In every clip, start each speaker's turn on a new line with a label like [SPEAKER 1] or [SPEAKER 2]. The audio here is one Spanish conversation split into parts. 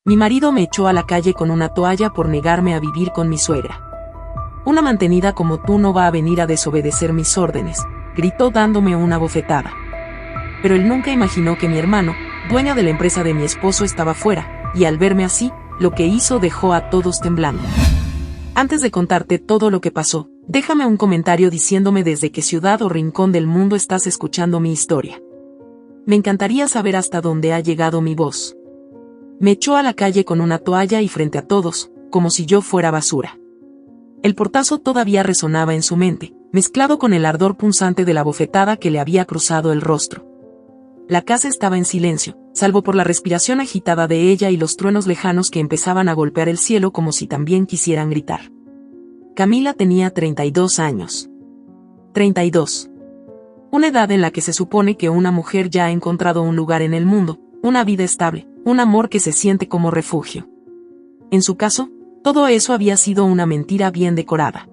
[SPEAKER 1] Mi marido me echó a la calle con una toalla por negarme a vivir con mi suegra. Una mantenida como tú no va a venir a desobedecer mis órdenes, gritó dándome una bofetada. Pero él nunca imaginó que mi hermano, dueño de la empresa de mi esposo, estaba fuera, y al verme así, lo que hizo dejó a todos temblando. Antes de contarte todo lo que pasó, déjame un comentario diciéndome desde qué ciudad o rincón del mundo estás escuchando mi historia. Me encantaría saber hasta dónde ha llegado mi voz. Me echó a la calle con una toalla y frente a todos, como si yo fuera basura. El portazo todavía resonaba en su mente, mezclado con el ardor punzante de la bofetada que le había cruzado el rostro. La casa estaba en silencio, salvo por la respiración agitada de ella y los truenos lejanos que empezaban a golpear el cielo como si también quisieran gritar. Camila tenía 32 años. 32. Una edad en la que se supone que una mujer ya ha encontrado un lugar en el mundo, una vida estable, un amor que se siente como refugio. En su caso, todo eso había sido una mentira bien decorada.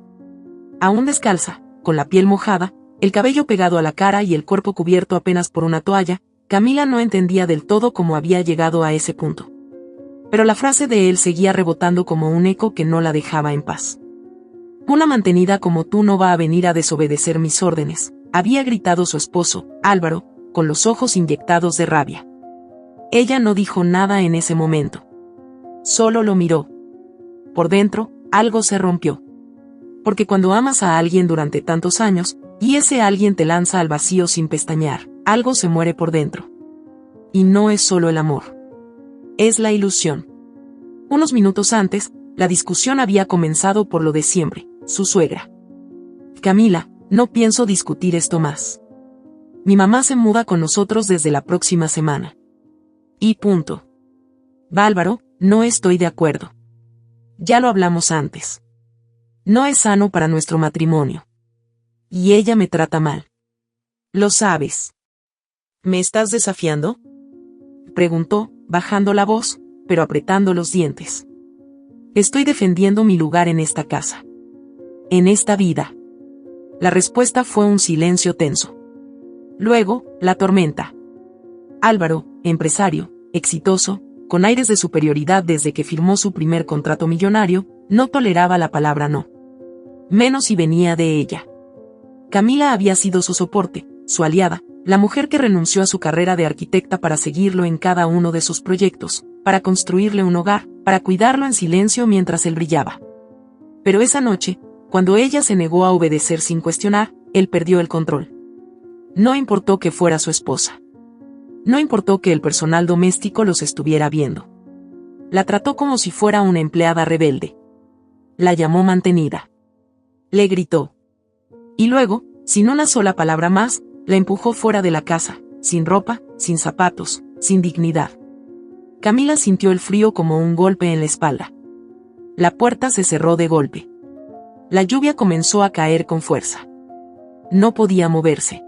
[SPEAKER 1] Aún descalza, con la piel mojada, el cabello pegado a la cara y el cuerpo cubierto apenas por una toalla, Camila no entendía del todo cómo había llegado a ese punto. Pero la frase de él seguía rebotando como un eco que no la dejaba en paz. Una mantenida como tú no va a venir a desobedecer mis órdenes, había gritado su esposo, Álvaro, con los ojos inyectados de rabia. Ella no dijo nada en ese momento. Solo lo miró. Por dentro, algo se rompió. Porque cuando amas a alguien durante tantos años, y ese alguien te lanza al vacío sin pestañear, algo se muere por dentro. Y no es solo el amor. Es la ilusión. Unos minutos antes, la discusión había comenzado por lo de siempre, su suegra. Camila, no pienso discutir esto más. Mi mamá se muda con nosotros desde la próxima semana. Y punto. Álvaro, no estoy de acuerdo. Ya lo hablamos antes. No es sano para nuestro matrimonio. Y ella me trata mal. Lo sabes. ¿Me estás desafiando?, preguntó, bajando la voz, pero apretando los dientes. Estoy defendiendo mi lugar en esta casa. En esta vida. La respuesta fue un silencio tenso. Luego, la tormenta. Álvaro, empresario, exitoso, con aires de superioridad desde que firmó su primer contrato millonario, no toleraba la palabra no. Menos si venía de ella. Camila había sido su soporte, su aliada, la mujer que renunció a su carrera de arquitecta para seguirlo en cada uno de sus proyectos, para construirle un hogar, para cuidarlo en silencio mientras él brillaba. Pero esa noche, cuando ella se negó a obedecer sin cuestionar, él perdió el control. No importó que fuera su esposa. No importó que el personal doméstico los estuviera viendo. La trató como si fuera una empleada rebelde. La llamó mantenida. Le gritó. Y luego, sin una sola palabra más, la empujó fuera de la casa, sin ropa, sin zapatos, sin dignidad. Camila sintió el frío como un golpe en la espalda. La puerta se cerró de golpe. La lluvia comenzó a caer con fuerza. No podía moverse.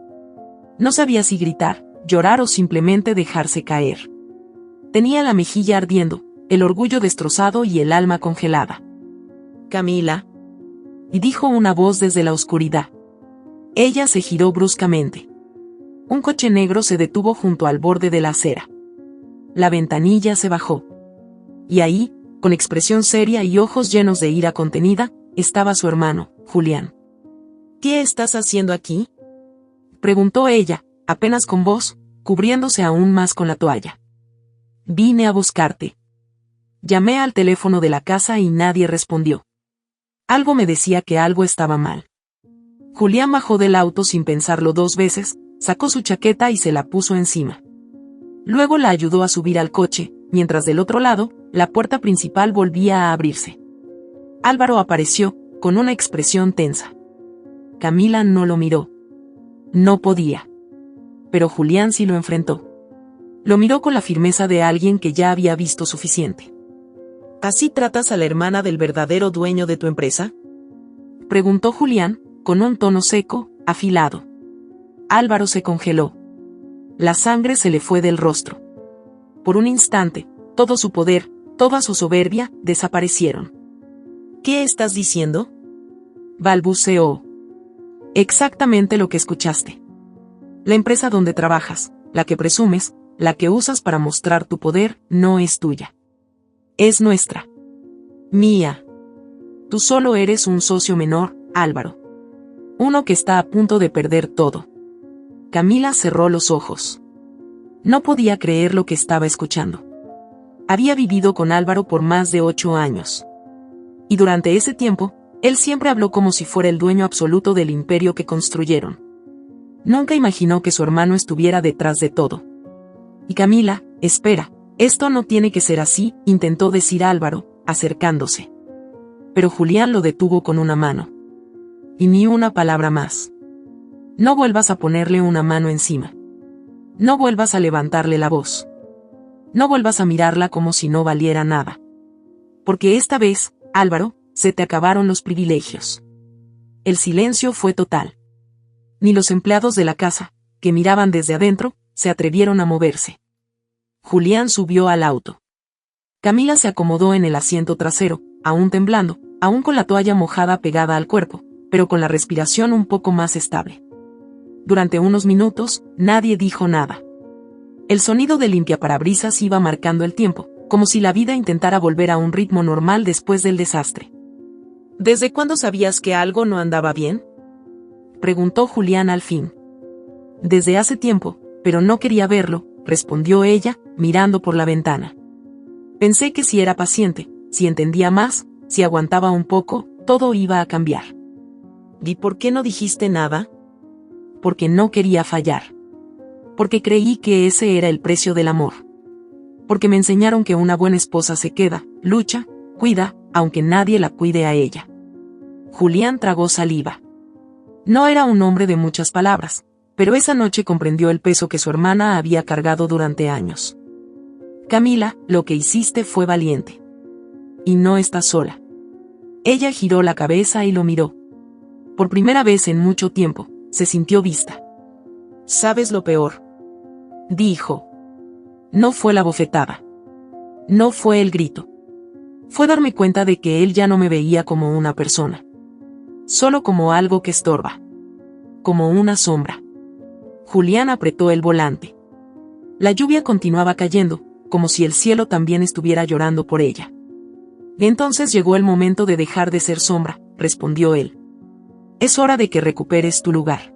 [SPEAKER 1] No sabía si gritar, llorar o simplemente dejarse caer. Tenía la mejilla ardiendo, el orgullo destrozado y el alma congelada. Camila. Y dijo una voz desde la oscuridad. Ella se giró bruscamente. Un coche negro se detuvo junto al borde de la acera. La ventanilla se bajó. Y ahí, con expresión seria y ojos llenos de ira contenida, estaba su hermano, Julián. ¿Qué estás haciendo aquí?, preguntó ella, apenas con voz, cubriéndose aún más con la toalla. Vine a buscarte. Llamé al teléfono de la casa y nadie respondió. Algo me decía que algo estaba mal. Julián bajó del auto sin pensarlo dos veces, sacó su chaqueta y se la puso encima. Luego la ayudó a subir al coche, mientras del otro lado, la puerta principal volvía a abrirse. Álvaro apareció, con una expresión tensa. Camila no lo miró. No podía. Pero Julián sí lo enfrentó. Lo miró con la firmeza de alguien que ya había visto suficiente. ¿Así tratas a la hermana del verdadero dueño de tu empresa?, preguntó Julián, con un tono seco, afilado. Álvaro se congeló. La sangre se le fue del rostro. Por un instante, todo su poder, toda su soberbia, desaparecieron. ¿Qué estás diciendo?, balbuceó. Exactamente lo que escuchaste. La empresa donde trabajas, la que presumes, la que usas para mostrar tu poder, no es tuya. Es nuestra. Mía. Tú solo eres un socio menor, Álvaro. Uno que está a punto de perder todo. Camila cerró los ojos. No podía creer lo que estaba escuchando. Había vivido con Álvaro por más de 8 años. Y durante ese tiempo, él siempre habló como si fuera el dueño absoluto del imperio que construyeron. Nunca imaginó que su hermano estuviera detrás de todo. Y Camila, espera, esto no tiene que ser así, intentó decir Álvaro, acercándose. Pero Julián lo detuvo con una mano. Y ni una palabra más. No vuelvas a ponerle una mano encima. No vuelvas a levantarle la voz. No vuelvas a mirarla como si no valiera nada. Porque esta vez, Álvaro, se te acabaron los privilegios. El silencio fue total. Ni los empleados de la casa, que miraban desde adentro, se atrevieron a moverse. Julián subió al auto. Camila se acomodó en el asiento trasero, aún temblando, aún con la toalla mojada pegada al cuerpo, pero con la respiración un poco más estable. Durante unos minutos, nadie dijo nada. El sonido del limpiaparabrisas iba marcando el tiempo, como si la vida intentara volver a un ritmo normal después del desastre. ¿Desde cuándo sabías que algo no andaba bien?, preguntó Julián al fin. Desde hace tiempo, pero no quería verlo, respondió ella, mirando por la ventana. Pensé que si era paciente, si entendía más, si aguantaba un poco, todo iba a cambiar. ¿Y por qué no dijiste nada? Porque no quería fallar. Porque creí que ese era el precio del amor. Porque me enseñaron que una buena esposa se queda, lucha, cuida, aunque nadie la cuide a ella. Julián tragó saliva. No era un hombre de muchas palabras, pero esa noche comprendió el peso que su hermana había cargado durante años. Camila, lo que hiciste fue valiente. Y no estás sola. Ella giró la cabeza y lo miró. Por primera vez en mucho tiempo, se sintió vista. ¿Sabes lo peor?, dijo. No fue la bofetada. No fue el grito. Fue darme cuenta de que él ya no me veía como una persona. Solo como algo que estorba. Como una sombra. Julián apretó el volante. La lluvia continuaba cayendo, como si el cielo también estuviera llorando por ella. Entonces llegó el momento de dejar de ser sombra, respondió él. Es hora de que recuperes tu lugar.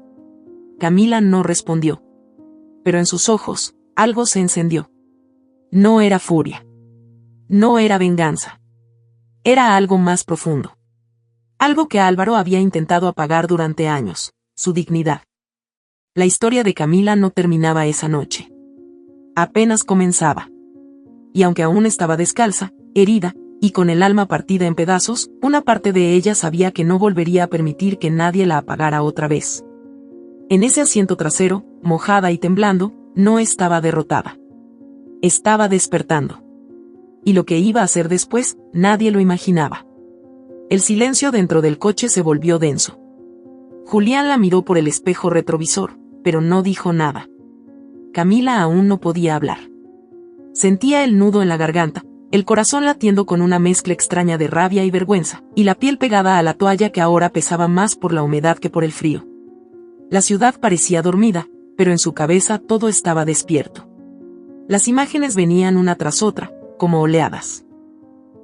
[SPEAKER 1] Camila no respondió. Pero en sus ojos, algo se encendió. No era furia. No era venganza. Era algo más profundo. Algo que Álvaro había intentado apagar durante años, su dignidad. La historia de Camila no terminaba esa noche. Apenas comenzaba. Y aunque aún estaba descalza, herida, y con el alma partida en pedazos, una parte de ella sabía que no volvería a permitir que nadie la apagara otra vez. En ese asiento trasero, mojada y temblando, no estaba derrotada. Estaba despertando. Y lo que iba a hacer después, nadie lo imaginaba. El silencio dentro del coche se volvió denso. Julián la miró por el espejo retrovisor, pero no dijo nada. Camila aún no podía hablar. Sentía el nudo en la garganta, el corazón latiendo con una mezcla extraña de rabia y vergüenza, y la piel pegada a la toalla que ahora pesaba más por la humedad que por el frío. La ciudad parecía dormida, pero en su cabeza todo estaba despierto. Las imágenes venían una tras otra, como oleadas.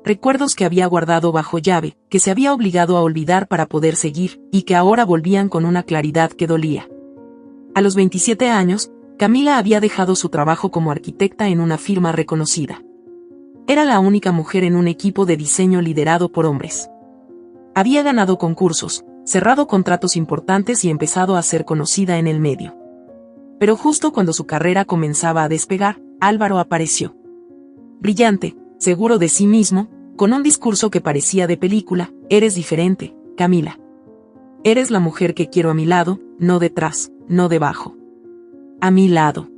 [SPEAKER 1] Recuerdos que había guardado bajo llave, que se había obligado a olvidar para poder seguir, y que ahora volvían con una claridad que dolía. A los 27 años, Camila había dejado su trabajo como arquitecta en una firma reconocida. Era la única mujer en un equipo de diseño liderado por hombres. Había ganado concursos, cerrado contratos importantes y empezado a ser conocida en el medio. Pero justo cuando su carrera comenzaba a despegar, Álvaro apareció. Brillante, seguro de sí mismo, con un discurso que parecía de película: eres diferente, Camila. Eres la mujer que quiero a mi lado, no detrás, no debajo. A mi lado.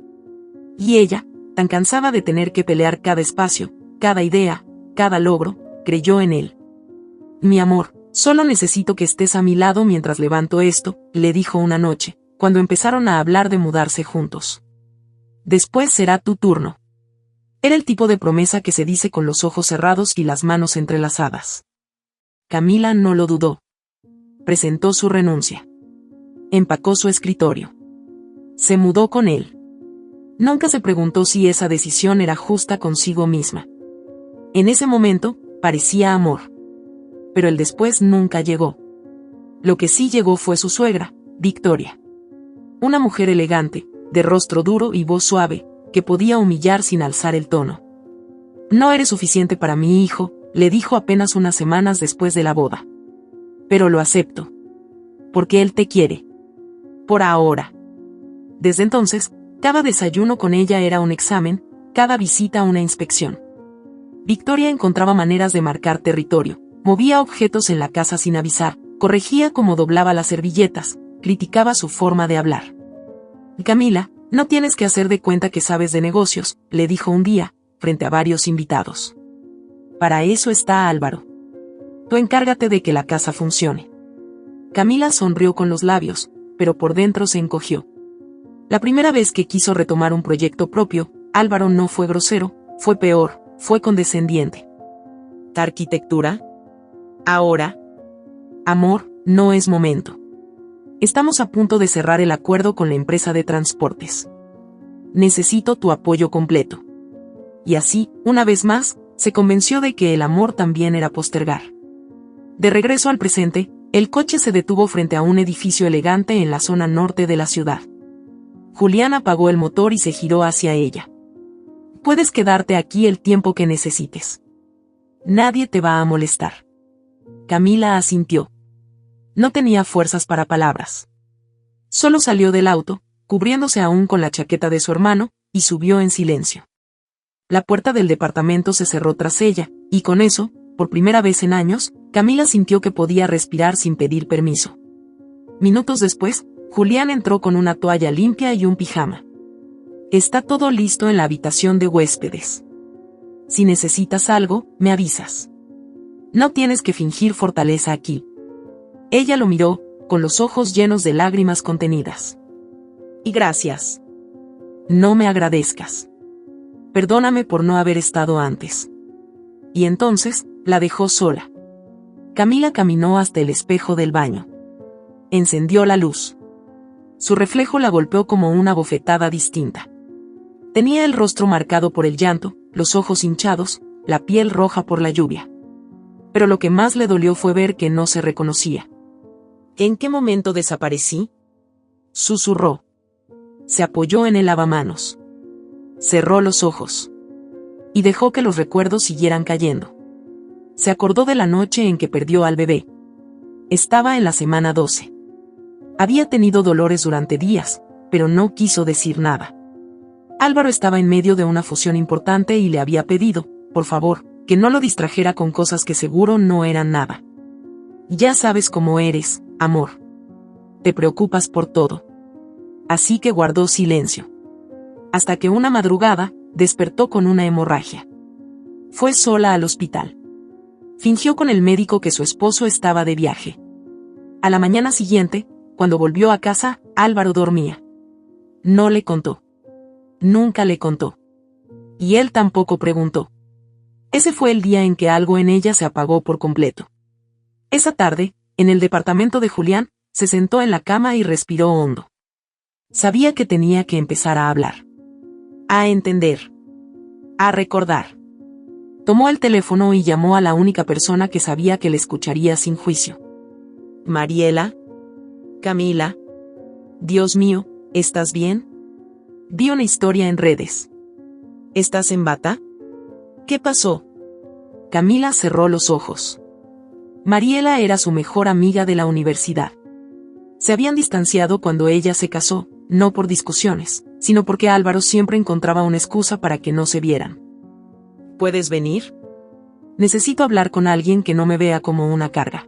[SPEAKER 1] Y ella, tan cansada de tener que pelear cada espacio, cada idea, cada logro, creyó en él. Mi amor, solo necesito que estés a mi lado mientras levanto esto, le dijo una noche, cuando empezaron a hablar de mudarse juntos. Después será tu turno. Era el tipo de promesa que se dice con los ojos cerrados y las manos entrelazadas. Camila no lo dudó. Presentó su renuncia. Empacó su escritorio. Se mudó con él. Nunca se preguntó si esa decisión era justa consigo misma. En ese momento, parecía amor. Pero el después nunca llegó. Lo que sí llegó fue su suegra, Victoria. Una mujer elegante, de rostro duro y voz suave, que podía humillar sin alzar el tono. No eres suficiente para mi hijo, le dijo apenas unas semanas después de la boda. Pero lo acepto. Porque él te quiere. Por ahora. Desde entonces, cada desayuno con ella era un examen, cada visita una inspección. Victoria encontraba maneras de marcar territorio, movía objetos en la casa sin avisar, corregía cómo doblaba las servilletas, criticaba su forma de hablar. Camila, no tienes que hacer de cuenta que sabes de negocios, le dijo un día, frente a varios invitados. Para eso está Álvaro. Tú encárgate de que la casa funcione. Camila sonrió con los labios, pero por dentro se encogió. La primera vez que quiso retomar un proyecto propio, Álvaro no fue grosero, fue peor, fue condescendiente. ¿Arquitectura? Ahora. Amor, no es momento. Estamos a punto de cerrar el acuerdo con la empresa de transportes. Necesito tu apoyo completo. Y así, una vez más, se convenció de que el amor también era postergar. De regreso al presente, el coche se detuvo frente a un edificio elegante en la zona norte de la ciudad. Julián apagó el motor y se giró hacia ella. Puedes quedarte aquí el tiempo que necesites. Nadie te va a molestar. Camila asintió. No tenía fuerzas para palabras. Solo salió del auto, cubriéndose aún con la chaqueta de su hermano, y subió en silencio. La puerta del departamento se cerró tras ella, y con eso, por primera vez en años, Camila sintió que podía respirar sin pedir permiso. Minutos después, Julián entró con una toalla limpia y un pijama. Está todo listo en la habitación de huéspedes. Si necesitas algo, me avisas. No tienes que fingir fortaleza aquí. Ella lo miró, con los ojos llenos de lágrimas contenidas. Y gracias. No me agradezcas. Perdóname por no haber estado antes. Y entonces, la dejó sola. Camila caminó hasta el espejo del baño. Encendió la luz. Su reflejo la golpeó como una bofetada distinta. Tenía el rostro marcado por el llanto, los ojos hinchados, la piel roja por la lluvia. Pero lo que más le dolió fue ver que no se reconocía. ¿En qué momento desaparecí? Susurró. Se apoyó en el lavamanos. Cerró los ojos. Y dejó que los recuerdos siguieran cayendo. Se acordó de la noche en que perdió al bebé. Estaba en la semana 12. Había tenido dolores durante días, pero no quiso decir nada. Álvaro estaba en medio de una fusión importante y le había pedido, por favor, que no lo distrajera con cosas que seguro no eran nada. Ya sabes cómo eres, amor. Te preocupas por todo. Así que guardó silencio. Hasta que una madrugada, despertó con una hemorragia. Fue sola al hospital. Fingió con el médico que su esposo estaba de viaje. A la mañana siguiente, cuando volvió a casa, Álvaro dormía. No le contó. Nunca le contó. Y él tampoco preguntó. Ese fue el día en que algo en ella se apagó por completo. Esa tarde, en el departamento de Julián, se sentó en la cama y respiró hondo. Sabía que tenía que empezar a hablar. A entender. A recordar. Tomó el teléfono y llamó a la única persona que sabía que le escucharía sin juicio. Mariela. Camila. Dios mío, ¿estás bien? Vi una historia en redes. ¿Estás en bata? ¿Qué pasó? Camila cerró los ojos. Mariela era su mejor amiga de la universidad. Se habían distanciado cuando ella se casó, no por discusiones, sino porque Álvaro siempre encontraba una excusa para que no se vieran. ¿Puedes venir? Necesito hablar con alguien que no me vea como una carga.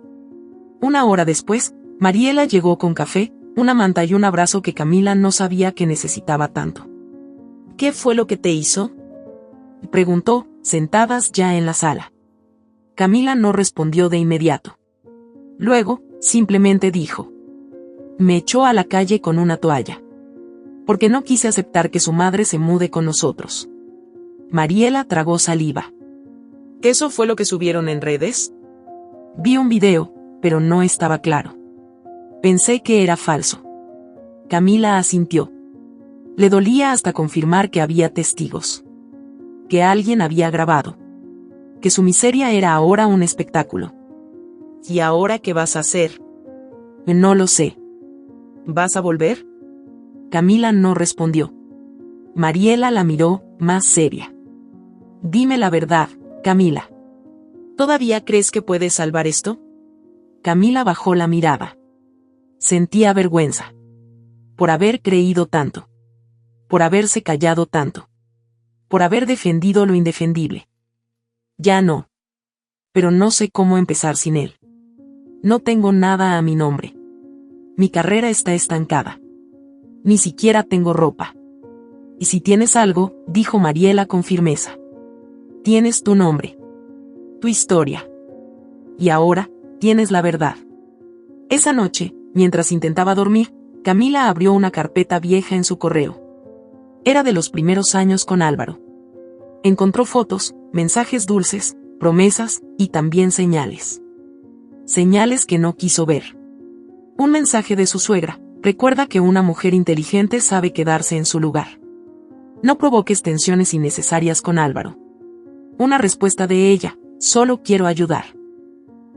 [SPEAKER 1] Una hora después, Mariela llegó con café, una manta y un abrazo que Camila no sabía que necesitaba tanto. ¿Qué fue lo que te hizo? Preguntó, sentadas ya en la sala. Camila no respondió de inmediato. Luego, simplemente dijo. Me echó a la calle con una toalla. Porque no quise aceptar que su madre se mude con nosotros. Mariela tragó saliva. ¿Eso fue lo que subieron en redes? Vi un video, pero no estaba claro. Pensé que era falso. Camila asintió. Le dolía hasta confirmar que había testigos. Que alguien había grabado. que su miseria era ahora un espectáculo.
[SPEAKER 2] ¿Y ahora qué vas a hacer?
[SPEAKER 1] No lo sé.
[SPEAKER 2] ¿Vas a volver?
[SPEAKER 1] Camila no respondió. Mariela la miró, más seria. Dime la verdad, Camila.
[SPEAKER 2] ¿Todavía crees que puedes salvar esto?
[SPEAKER 1] Camila bajó la mirada. Sentía vergüenza. Por haber creído tanto. Por haberse callado tanto. Por haber defendido lo indefendible. Ya no. Pero no sé cómo empezar sin él. No tengo nada a mi nombre. Mi carrera está estancada. Ni siquiera tengo ropa. Y si tienes algo, dijo Mariela con firmeza. Tienes tu nombre. Tu historia. Y ahora, tienes la verdad. Esa noche, mientras intentaba dormir, Camila abrió una carpeta vieja en su correo. Era de los primeros años con Álvaro. Encontró fotos, mensajes dulces, promesas, y también señales. Señales que no quiso ver. Un mensaje de su suegra: recuerda que una mujer inteligente sabe quedarse en su lugar. No provoques tensiones innecesarias con Álvaro. Una respuesta de ella: solo quiero ayudar.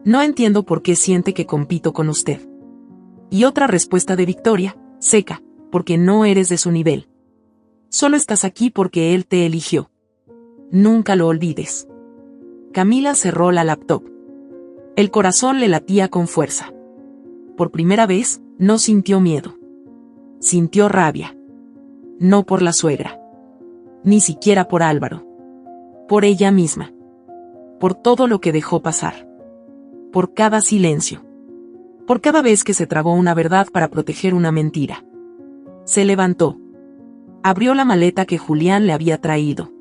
[SPEAKER 1] No entiendo por qué siente que compito con usted. Y otra respuesta de Victoria, seca: porque no eres de su nivel. Solo estás aquí porque él te eligió. Nunca lo olvides. Camila cerró la laptop. El corazón le latía con fuerza. Por primera vez, no sintió miedo. Sintió rabia. No por la suegra. Ni siquiera por Álvaro. Por ella misma. Por todo lo que dejó pasar. Por cada silencio. Por cada vez que se tragó una verdad para proteger una mentira. Se levantó. Abrió la maleta que Julián le había traído.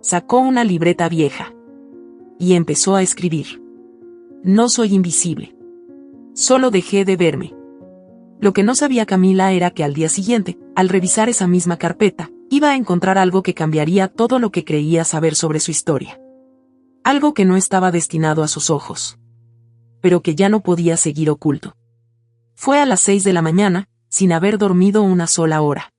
[SPEAKER 1] Sacó una libreta vieja. Y empezó a escribir. No soy invisible. Solo dejé de verme. Lo que no sabía Camila era que al día siguiente, al revisar esa misma carpeta, iba a encontrar algo que cambiaría todo lo que creía saber sobre su historia. Algo que no estaba destinado a sus ojos. Pero que ya no podía seguir oculto. Fue a las 6 de la mañana, sin haber dormido una sola hora.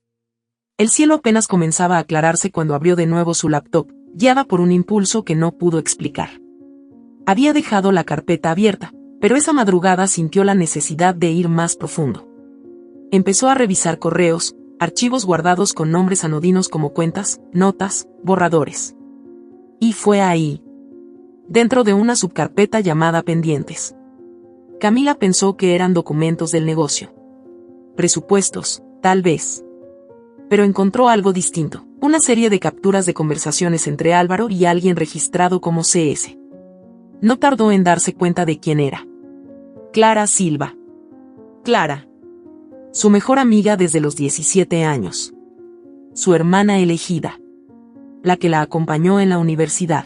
[SPEAKER 1] El cielo apenas comenzaba a aclararse cuando abrió de nuevo su laptop, guiada por un impulso que no pudo explicar. Había dejado la carpeta abierta, pero esa madrugada sintió la necesidad de ir más profundo. Empezó a revisar correos, archivos guardados con nombres anodinos como cuentas, notas, borradores. Y fue ahí. Dentro de una subcarpeta llamada pendientes. Camila pensó que eran documentos del negocio. Presupuestos, tal vez. Pero encontró algo distinto, una serie de capturas de conversaciones entre Álvaro y alguien registrado como CS. No tardó en darse cuenta de quién era. Clara Silva. Clara. Su mejor amiga desde los 17 años. Su hermana elegida. La que la acompañó en la universidad.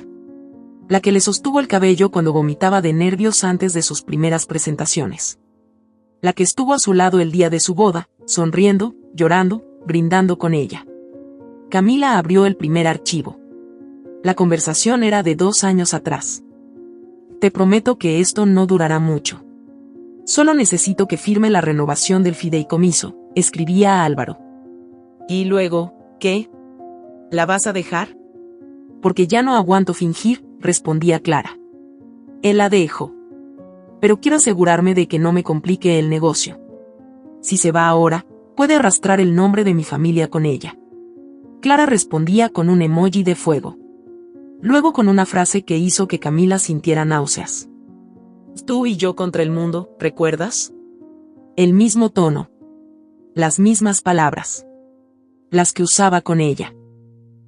[SPEAKER 1] La que le sostuvo el cabello cuando vomitaba de nervios antes de sus primeras presentaciones. La que estuvo a su lado el día de su boda, sonriendo, llorando, brindando con ella. Camila abrió el primer archivo. La conversación era de 2 años atrás. Te prometo que esto no durará mucho. Solo necesito que firme la renovación del fideicomiso, escribía a Álvaro.
[SPEAKER 2] ¿Y luego, qué? ¿La vas a dejar?
[SPEAKER 1] Porque ya no aguanto fingir, respondía Clara. Él la dejo. Pero quiero asegurarme de que no me complique el negocio. Si se va ahora, puede arrastrar el nombre de mi familia con ella. Clara respondía con un emoji de fuego. Luego con una frase que hizo que Camila sintiera náuseas.
[SPEAKER 2] Tú y yo contra el mundo, ¿recuerdas?
[SPEAKER 1] El mismo tono. Las mismas palabras. Las que usaba con ella.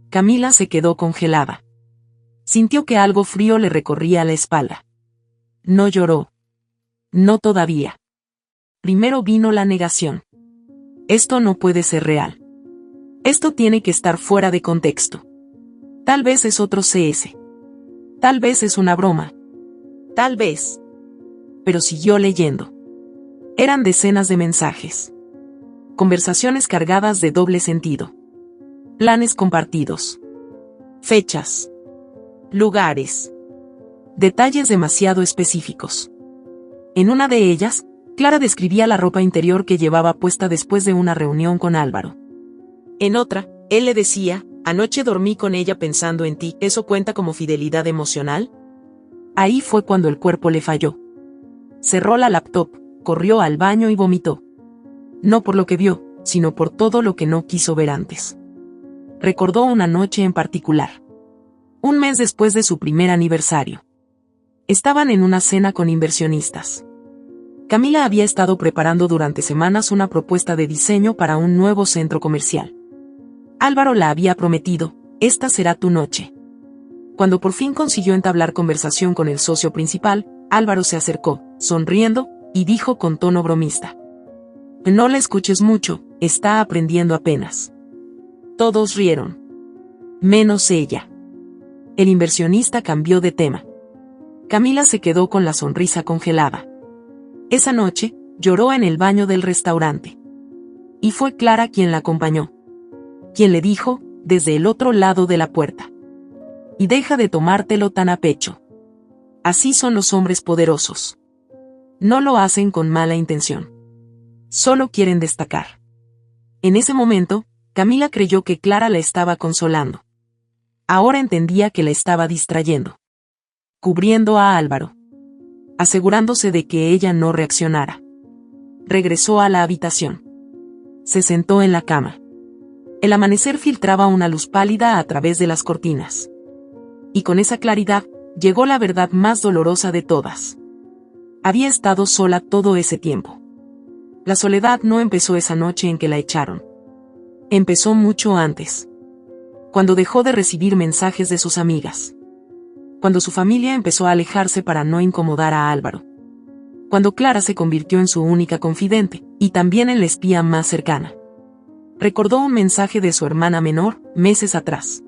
[SPEAKER 1] Camila se quedó congelada. Sintió que algo frío le recorría la espalda. No lloró. No todavía. Primero vino la negación. Esto no puede ser real. Esto tiene que estar fuera de contexto. Tal vez es otro CS. Tal vez es una broma. Tal vez. Pero siguió leyendo. Eran decenas de mensajes. Conversaciones cargadas de doble sentido. Planes compartidos. Fechas. Lugares. Detalles demasiado específicos. En una de ellas, Clara describía la ropa interior que llevaba puesta después de una reunión con Álvaro.
[SPEAKER 2] En otra, él le decía, Anoche dormí con ella pensando en ti. ¿Eso cuenta como fidelidad emocional?
[SPEAKER 1] Ahí fue cuando el cuerpo le falló. Cerró la laptop, corrió al baño y vomitó. No por lo que vio, sino por todo lo que no quiso ver antes. Recordó una noche en particular. Un mes después de su primer aniversario. Estaban en una cena con inversionistas. Camila había estado preparando durante semanas una propuesta de diseño para un nuevo centro comercial. Álvaro la había prometido, esta será tu noche. Cuando por fin consiguió entablar conversación con el socio principal, Álvaro se acercó, sonriendo, y dijo con tono bromista: no la escuches mucho, está aprendiendo apenas. Todos rieron. Menos ella. El inversionista cambió de tema. Camila se quedó con la sonrisa congelada. Esa noche, lloró en el baño del restaurante. Y fue Clara quien la acompañó. Quien le dijo, desde el otro lado de la puerta: y deja de tomártelo tan a pecho. Así son los hombres poderosos. No lo hacen con mala intención. Solo quieren destacar. En ese momento, Camila creyó que Clara la estaba consolando. Ahora entendía que la estaba distrayendo. Cubriendo a Álvaro. Asegurándose de que ella no reaccionara. Regresó a la habitación. Se sentó en la cama. El amanecer filtraba una luz pálida a través de las cortinas. Y con esa claridad, llegó la verdad más dolorosa de todas. Había estado sola todo ese tiempo. La soledad no empezó esa noche en que la echaron. Empezó mucho antes. Cuando dejó de recibir mensajes de sus amigas. Cuando su familia empezó a alejarse para no incomodar a Álvaro. Cuando Clara se convirtió en su única confidente, y también en la espía más cercana. Recordó un mensaje de su hermana menor, meses atrás.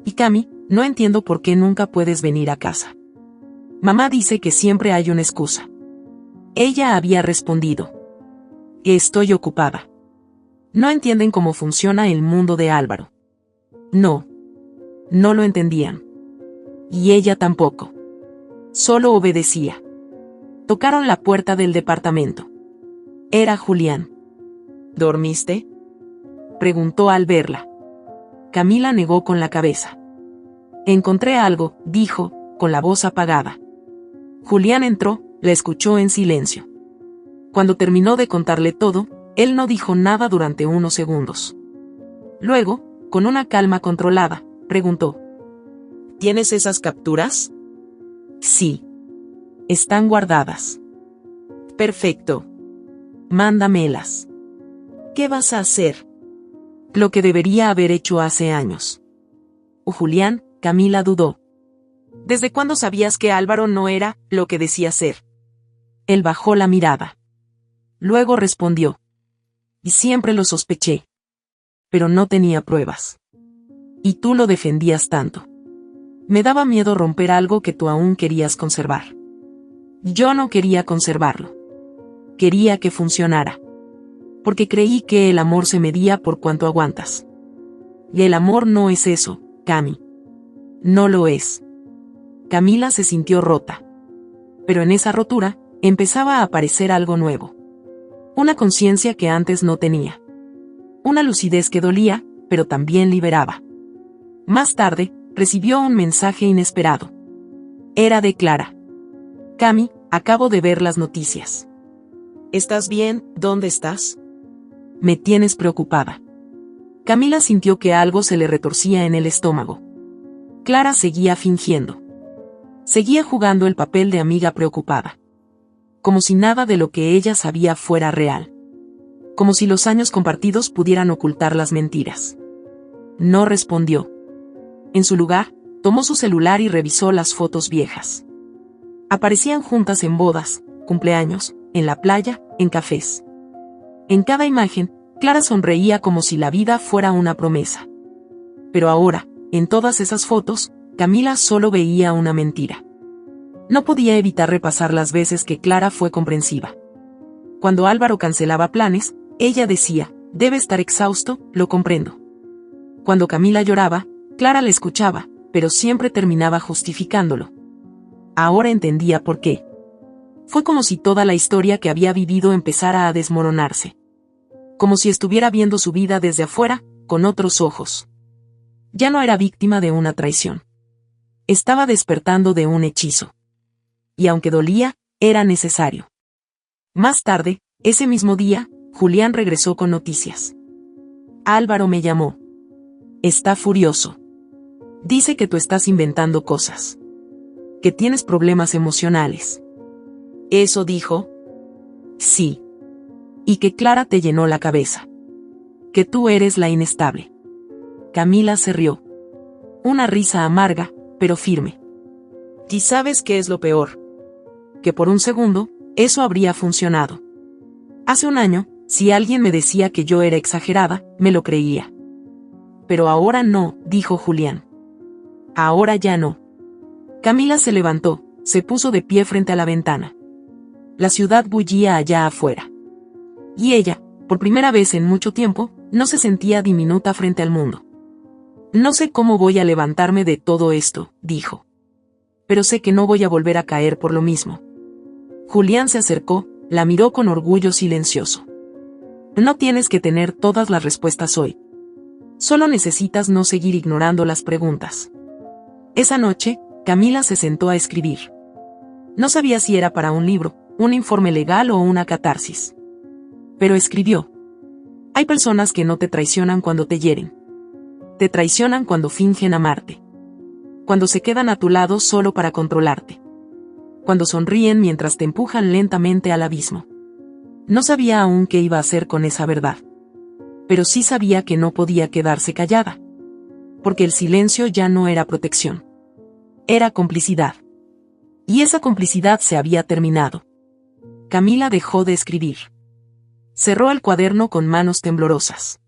[SPEAKER 1] Y Cami, no entiendo por qué nunca puedes venir a casa. Mamá dice que siempre hay una excusa. Ella había respondido: que estoy ocupada. No entienden cómo funciona el mundo de Álvaro. No. No lo entendían. Y ella tampoco. Solo obedecía. Tocaron la puerta del departamento. Era Julián.
[SPEAKER 2] ¿Dormiste?,
[SPEAKER 1] preguntó al verla. Camila negó con la cabeza. Encontré algo, dijo, con la voz apagada. Julián entró, la escuchó en silencio. Cuando terminó de contarle todo, él no dijo nada durante unos segundos. Luego, con una calma controlada, preguntó:
[SPEAKER 2] ¿tienes esas capturas?
[SPEAKER 1] Sí. Están guardadas.
[SPEAKER 2] Perfecto.
[SPEAKER 1] Mándamelas.
[SPEAKER 2] ¿Qué vas a hacer?
[SPEAKER 1] Lo que debería haber hecho hace años. Julián, Camila dudó.
[SPEAKER 2] ¿Desde cuándo sabías que Álvaro no era lo que decía ser?
[SPEAKER 1] Él bajó la mirada. Luego respondió: y siempre lo sospeché. Pero no tenía pruebas. Y tú lo defendías tanto. Me daba miedo romper algo que tú aún querías conservar. Yo no quería conservarlo. Quería que funcionara. Porque creí que el amor se medía por cuánto aguantas. Y el amor no es eso, Cami. No lo es. Camila se sintió rota. Pero en esa rotura, empezaba a aparecer algo nuevo. Una conciencia que antes no tenía. Una lucidez que dolía, pero también liberaba. Más tarde, recibió un mensaje inesperado. Era de Clara. Cami, acabo de ver las noticias.
[SPEAKER 2] ¿Estás bien? ¿Dónde estás?
[SPEAKER 1] Me tienes preocupada. Camila sintió que algo se le retorcía en el estómago. Clara seguía fingiendo. Seguía jugando el papel de amiga preocupada. Como si nada de lo que ella sabía fuera real. Como si los años compartidos pudieran ocultar las mentiras. No respondió. En su lugar, tomó su celular y revisó las fotos viejas. Aparecían juntas en bodas, cumpleaños, en la playa, en cafés. En cada imagen, Clara sonreía como si la vida fuera una promesa. Pero ahora, en todas esas fotos, Camila solo veía una mentira. No podía evitar repasar las veces que Clara fue comprensiva. Cuando Álvaro cancelaba planes, ella decía: debe estar exhausto, lo comprendo. Cuando Camila lloraba, Clara la escuchaba, pero siempre terminaba justificándolo. Ahora entendía por qué. Fue como si toda la historia que había vivido empezara a desmoronarse. Como si estuviera viendo su vida desde afuera, con otros ojos. Ya no era víctima de una traición. Estaba despertando de un hechizo. Y aunque dolía, era necesario. Más tarde, ese mismo día, Julián regresó con noticias. Álvaro me llamó. Está furioso. Dice que tú estás inventando cosas. Que tienes problemas emocionales.
[SPEAKER 2] ¿Eso dijo?
[SPEAKER 1] Sí. Y que Clara te llenó la cabeza. Que tú eres la inestable. Camila se rió. Una risa amarga, pero firme.
[SPEAKER 2] ¿Y sabes qué es lo peor?
[SPEAKER 1] Que por un segundo, eso habría funcionado. Hace un año, si alguien me decía que yo era exagerada, me lo creía. Pero ahora no, dijo Julián. Ahora ya no. Camila se levantó, se puso de pie frente a la ventana. La ciudad bullía allá afuera. Y ella, por primera vez en mucho tiempo, no se sentía diminuta frente al mundo. No sé cómo voy a levantarme de todo esto, dijo. Pero sé que no voy a volver a caer por lo mismo. Julián se acercó, la miró con orgullo silencioso. No tienes que tener todas las respuestas hoy. Solo necesitas no seguir ignorando las preguntas. Esa noche, Camila se sentó a escribir. No sabía si era para un libro, un informe legal o una catarsis. Pero escribió. Hay personas que no te traicionan cuando te hieren. Te traicionan cuando fingen amarte. Cuando se quedan a tu lado solo para controlarte. Cuando sonríen mientras te empujan lentamente al abismo. No sabía aún qué iba a hacer con esa verdad. Pero sí sabía que no podía quedarse callada. Porque el silencio ya no era protección. Era complicidad. Y esa complicidad se había terminado. Camila dejó de escribir. Cerró el cuaderno con manos temblorosas.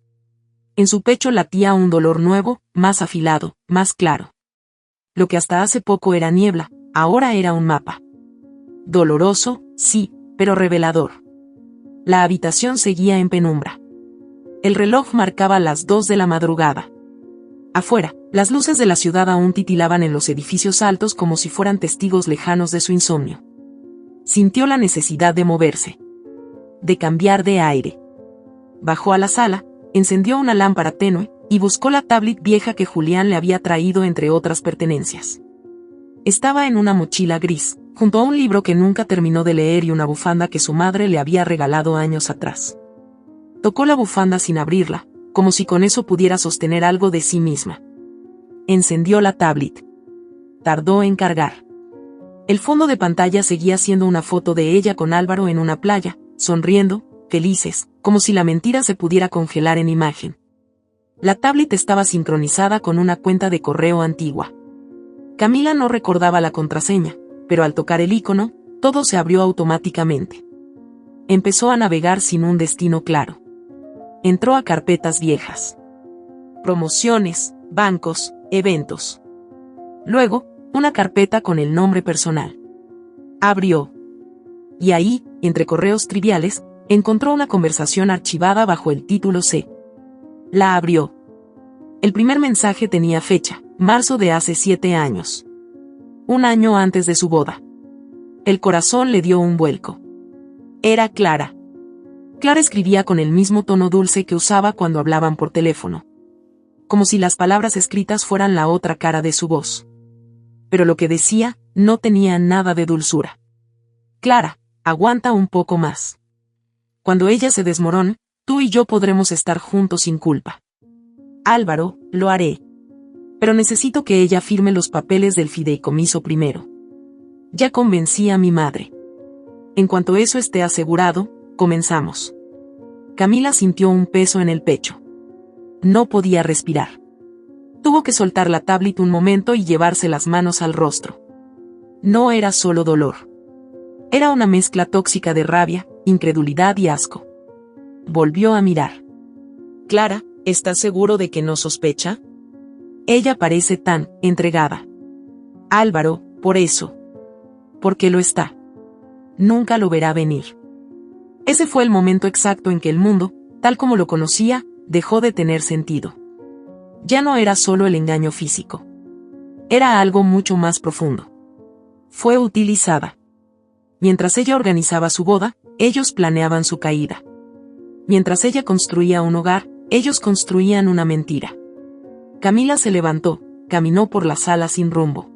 [SPEAKER 1] En su pecho latía un dolor nuevo, más afilado, más claro. Lo que hasta hace poco era niebla, ahora era un mapa. Doloroso, sí, pero revelador. La habitación seguía en penumbra. El reloj marcaba las 2 de la madrugada. Afuera, las luces de la ciudad aún titilaban en los edificios altos como si fueran testigos lejanos de su insomnio. Sintió la necesidad de moverse. De cambiar de aire. Bajó a la sala, encendió una lámpara tenue, y buscó la tablet vieja que Julián le había traído entre otras pertenencias. Estaba en una mochila gris, junto a un libro que nunca terminó de leer y una bufanda que su madre le había regalado años atrás. Tocó la bufanda sin abrirla, como si con eso pudiera sostener algo de sí misma. Encendió la tablet. Tardó en cargar. El fondo de pantalla seguía siendo una foto de ella con Álvaro en una playa, sonriendo, felices, como si la mentira se pudiera congelar en imagen. La tablet estaba sincronizada con una cuenta de correo antigua. Camila no recordaba la contraseña, pero al tocar el icono, todo se abrió automáticamente. Empezó a navegar sin un destino claro. Entró a carpetas viejas. Promociones, bancos, eventos. Luego, una carpeta con el nombre personal. Abrió. Y ahí, entre correos triviales, encontró una conversación archivada bajo el título C. La abrió. El primer mensaje tenía fecha, marzo de hace 7 años. Un año antes de su boda. El corazón le dio un vuelco. Era Clara. Clara escribía con el mismo tono dulce que usaba cuando hablaban por teléfono. Como si las palabras escritas fueran la otra cara de su voz. Pero lo que decía, no tenía nada de dulzura. Clara, aguanta un poco más. Cuando ella se desmorone, tú y yo podremos estar juntos sin culpa. Álvaro, lo haré. Pero necesito que ella firme los papeles del fideicomiso primero. Ya convencí a mi madre. En cuanto eso esté asegurado, comenzamos. Camila sintió un peso en el pecho. No podía respirar. Tuvo que soltar la tablet un momento y llevarse las manos al rostro. No era solo dolor. Era una mezcla tóxica de rabia, incredulidad y asco. Volvió a mirar.
[SPEAKER 2] Clara, ¿estás seguro de que no sospecha?
[SPEAKER 1] Ella parece tan entregada. Álvaro, por eso. Porque lo está. Nunca lo verá venir. Ese fue el momento exacto en que el mundo, tal como lo conocía, dejó de tener sentido. Ya no era solo el engaño físico. Era algo mucho más profundo. Fue utilizada. Mientras ella organizaba su boda, ellos planeaban su caída. Mientras ella construía un hogar, ellos construían una mentira. Camila se levantó, caminó por la sala sin rumbo.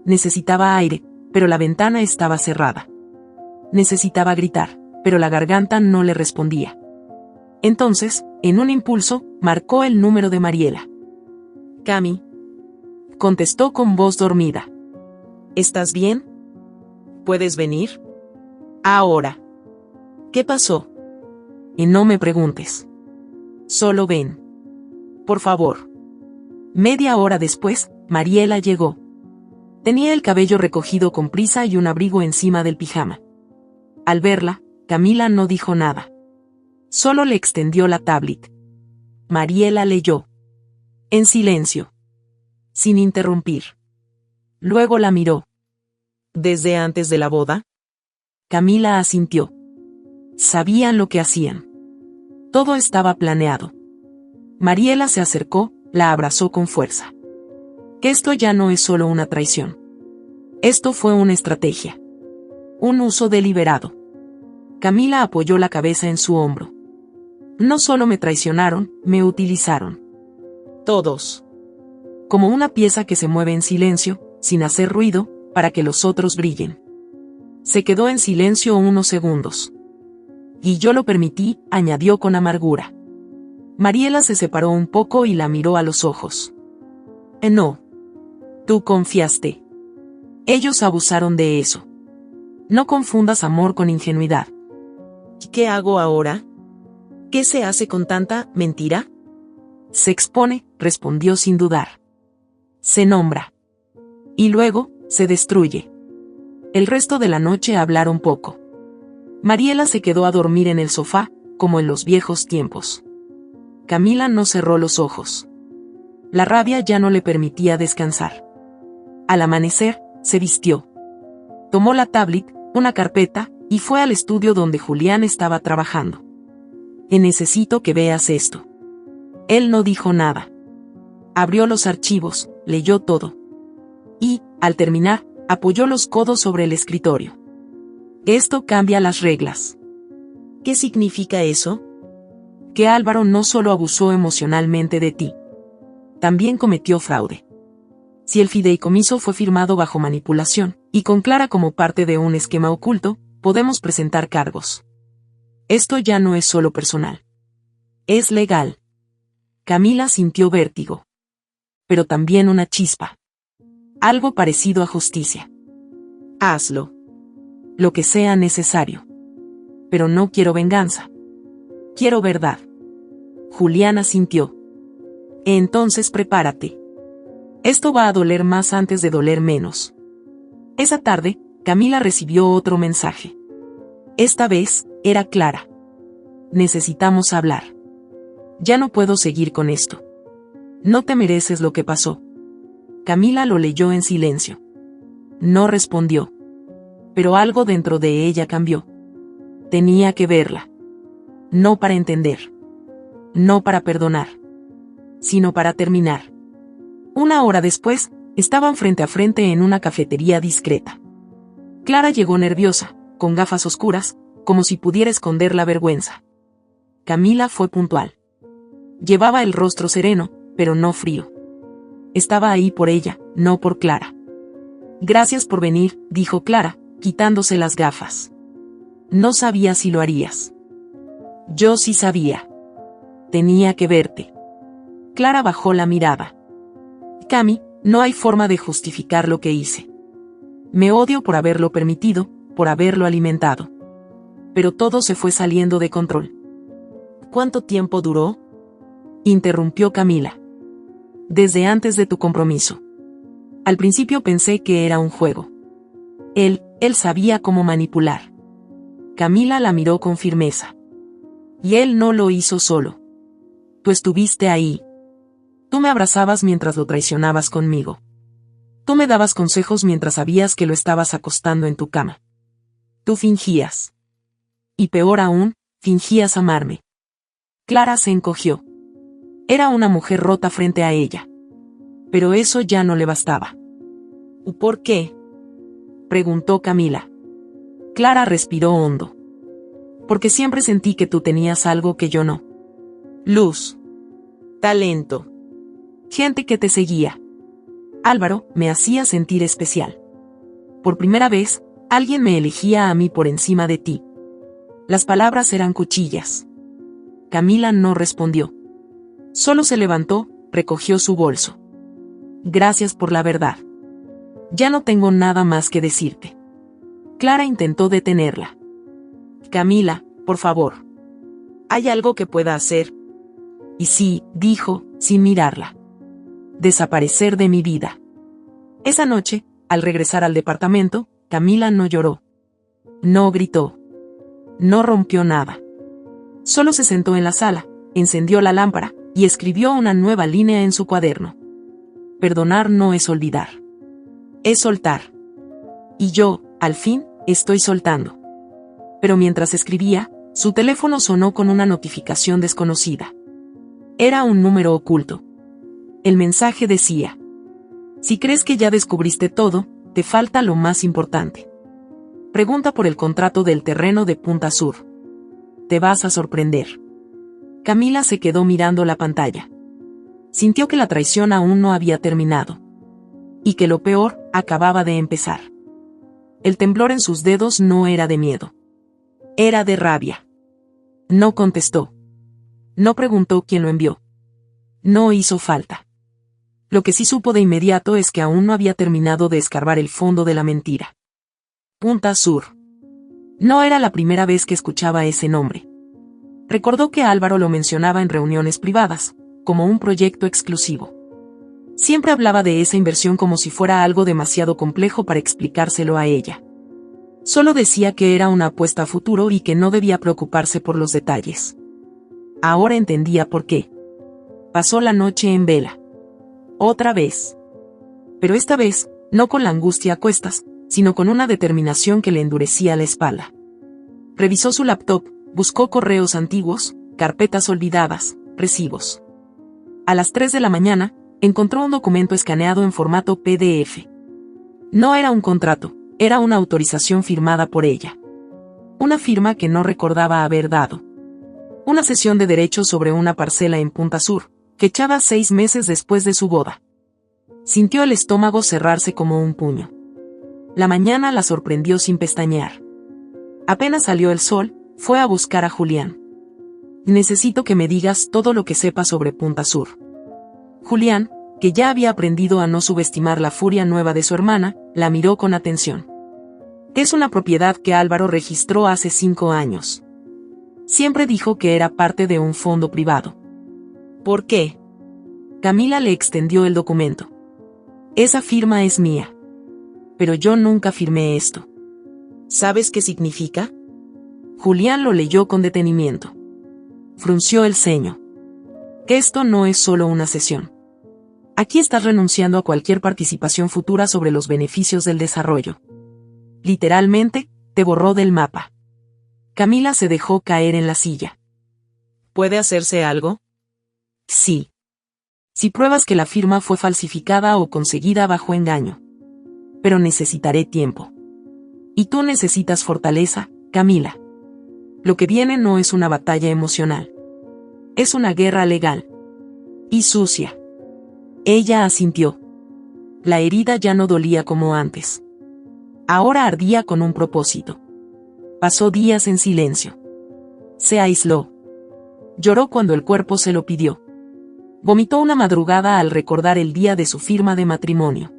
[SPEAKER 1] Necesitaba aire, pero la ventana estaba cerrada. Necesitaba gritar, pero la garganta no le respondía. Entonces, en un impulso, marcó el número de Mariela.
[SPEAKER 2] Cami,
[SPEAKER 1] Contestó con voz dormida.
[SPEAKER 2] ¿estás bien? ¿Puedes venir? Ahora. ¿Qué pasó?
[SPEAKER 1] Y no me preguntes.
[SPEAKER 2] Solo ven. Por favor.
[SPEAKER 1] Media hora después, Mariela llegó. Tenía el cabello recogido con prisa y un abrigo encima del pijama. Al verla, Camila no dijo nada. Solo le extendió la tablet. Mariela leyó. En silencio. Sin interrumpir. Luego la miró.
[SPEAKER 2] ¿Desde antes de la boda?
[SPEAKER 1] Camila asintió. Sabían lo que hacían. Todo estaba planeado. Mariela se acercó, la abrazó con fuerza. Que esto ya no es solo una traición. Esto fue una estrategia. Un uso deliberado. Camila apoyó la cabeza en su hombro. No solo me traicionaron, me utilizaron.
[SPEAKER 2] Todos.
[SPEAKER 1] Como una pieza que se mueve en silencio, sin hacer ruido, para que los otros brillen. Se quedó en silencio unos segundos. Y yo lo permití, añadió con amargura. Mariela se separó un poco y la miró a los ojos. No. Tú confiaste. Ellos abusaron de eso. No confundas amor con ingenuidad.
[SPEAKER 2] ¿Qué hago ahora? ¿Qué se hace con tanta mentira?
[SPEAKER 1] Se expone, respondió sin dudar. Se nombra. Y luego, se destruye. El resto de la noche hablaron poco. Mariela se quedó a dormir en el sofá, como en los viejos tiempos. Camila no cerró los ojos. La rabia ya no le permitía descansar. Al amanecer, se vistió. Tomó la tablet, una carpeta, y fue al estudio donde Julián estaba trabajando. Necesito que veas esto. Él no dijo nada. Abrió los archivos, leyó todo. Y, al terminar, apoyó los codos sobre el escritorio. Esto cambia las reglas.
[SPEAKER 2] ¿Qué significa eso?
[SPEAKER 1] Que Álvaro no solo abusó emocionalmente de ti. También cometió fraude. Si el fideicomiso fue firmado bajo manipulación, y con Clara como parte de un esquema oculto, podemos presentar cargos. Esto ya no es solo personal. Es legal. Camila sintió vértigo. Pero también una chispa. Algo parecido a justicia.
[SPEAKER 2] Hazlo.
[SPEAKER 1] Lo que sea necesario. Pero no quiero venganza. Quiero verdad. Juliana sintió. Entonces prepárate. Esto va a doler más antes de doler menos. Esa tarde, Camila recibió otro mensaje. Esta vez, era Clara. Necesitamos hablar. Ya no puedo seguir con esto. No te mereces lo que pasó. Camila lo leyó en silencio. No respondió. Pero algo dentro de ella cambió. Tenía que verla. No para entender. No para perdonar. Sino para terminar. Una hora después, estaban frente a frente en una cafetería discreta. Clara llegó nerviosa, con gafas oscuras, como si pudiera esconder la vergüenza. Camila fue puntual. Llevaba el rostro sereno, pero no frío. Estaba ahí por ella, no por Clara. Gracias por venir, dijo Clara, quitándose las gafas. No sabía si lo harías. Yo sí sabía. Tenía que verte. Clara bajó la mirada. Cami, no hay forma de justificar lo que hice. Me odio por haberlo permitido, por haberlo alimentado. Pero todo se fue saliendo de control.
[SPEAKER 2] ¿Cuánto tiempo duró?
[SPEAKER 1] Interrumpió Camila. Desde antes de tu compromiso. Al principio pensé que era un juego. Él sabía cómo manipular. Camila la miró con firmeza. Y él no lo hizo solo. Tú estuviste ahí. Tú me abrazabas mientras lo traicionabas conmigo. Tú me dabas consejos mientras sabías que lo estabas acostando en tu cama. Tú fingías. Y peor aún, fingías amarme. Clara se encogió. Era una mujer rota frente a ella. Pero eso ya no le bastaba.
[SPEAKER 2] ¿Por qué?
[SPEAKER 1] Preguntó Camila. Clara respiró hondo. Porque siempre sentí que tú tenías algo que yo no. Luz.
[SPEAKER 2] Talento.
[SPEAKER 1] Gente que te seguía. Álvaro me hacía sentir especial. Por primera vez, alguien me elegía a mí por encima de ti. Las palabras eran cuchillas. Camila no respondió. Solo se levantó, recogió su bolso. Gracias por la verdad. Ya no tengo nada más que decirte. Clara intentó detenerla. Camila, por favor.
[SPEAKER 2] ¿Hay algo que pueda hacer?
[SPEAKER 1] Y sí, dijo, sin mirarla. Desaparecer de mi vida. Esa noche, al regresar al departamento, Camila no lloró. No gritó. No rompió nada. Solo se sentó en la sala, encendió la lámpara, y escribió una nueva línea en su cuaderno. Perdonar no es olvidar. Es soltar. Y yo, al fin, estoy soltando. Pero mientras escribía, su teléfono sonó con una notificación desconocida. Era un número oculto. El mensaje decía: si crees que ya descubriste todo, te falta lo más importante. Pregunta por el contrato del terreno de Punta Sur. Te vas a sorprender. Camila se quedó mirando la pantalla. Sintió que la traición aún no había terminado. Y que lo peor acababa de empezar. El temblor en sus dedos no era de miedo. Era de rabia. No contestó. No preguntó quién lo envió. No hizo falta. Lo que sí supo de inmediato es que aún no había terminado de escarbar el fondo de la mentira. Punta Sur. No era la primera vez que escuchaba ese nombre. Recordó que Álvaro lo mencionaba en reuniones privadas, como un proyecto exclusivo. Siempre hablaba de esa inversión como si fuera algo demasiado complejo para explicárselo a ella. Solo decía que era una apuesta a futuro y que no debía preocuparse por los detalles. Ahora entendía por qué. Pasó la noche en vela. Otra vez. Pero esta vez, no con la angustia a cuestas, sino con una determinación que le endurecía la espalda. Revisó su laptop, buscó correos antiguos, carpetas olvidadas, recibos. A las 3 de la mañana, encontró un documento escaneado en formato PDF. No era un contrato, era una autorización firmada por ella. Una firma que no recordaba haber dado. Una cesión de derechos sobre una parcela en Punta Sur, que echaba 6 meses después de su boda. Sintió el estómago cerrarse como un puño. La mañana la sorprendió sin pestañear. Apenas salió el sol, fue a buscar a Julián. Necesito que me digas todo lo que sepas sobre Punta Sur. Julián, que ya había aprendido a no subestimar la furia nueva de su hermana, la miró con atención. Es una propiedad que Álvaro registró hace 5 años. Siempre dijo que era parte de un fondo privado. ¿Por qué? Camila le extendió el documento. Esa firma es mía. Pero yo nunca firmé esto.
[SPEAKER 2] ¿Sabes qué significa?
[SPEAKER 1] Julián lo leyó con detenimiento. Frunció el ceño. Que esto no es solo una cesión. Aquí estás renunciando a cualquier participación futura sobre los beneficios del desarrollo. Literalmente, te borró del mapa. Camila se dejó caer en la silla.
[SPEAKER 2] ¿Puede hacerse algo?
[SPEAKER 1] Sí. Si pruebas que la firma fue falsificada o conseguida bajo engaño. Pero necesitaré tiempo. Y tú necesitas fortaleza, Camila. Lo que viene no es una batalla emocional. Es una guerra legal. Y sucia. Ella asintió. La herida ya no dolía como antes. Ahora ardía con un propósito. Pasó días en silencio. Se aisló. Lloró cuando el cuerpo se lo pidió. Vomitó una madrugada al recordar el día de su firma de matrimonio.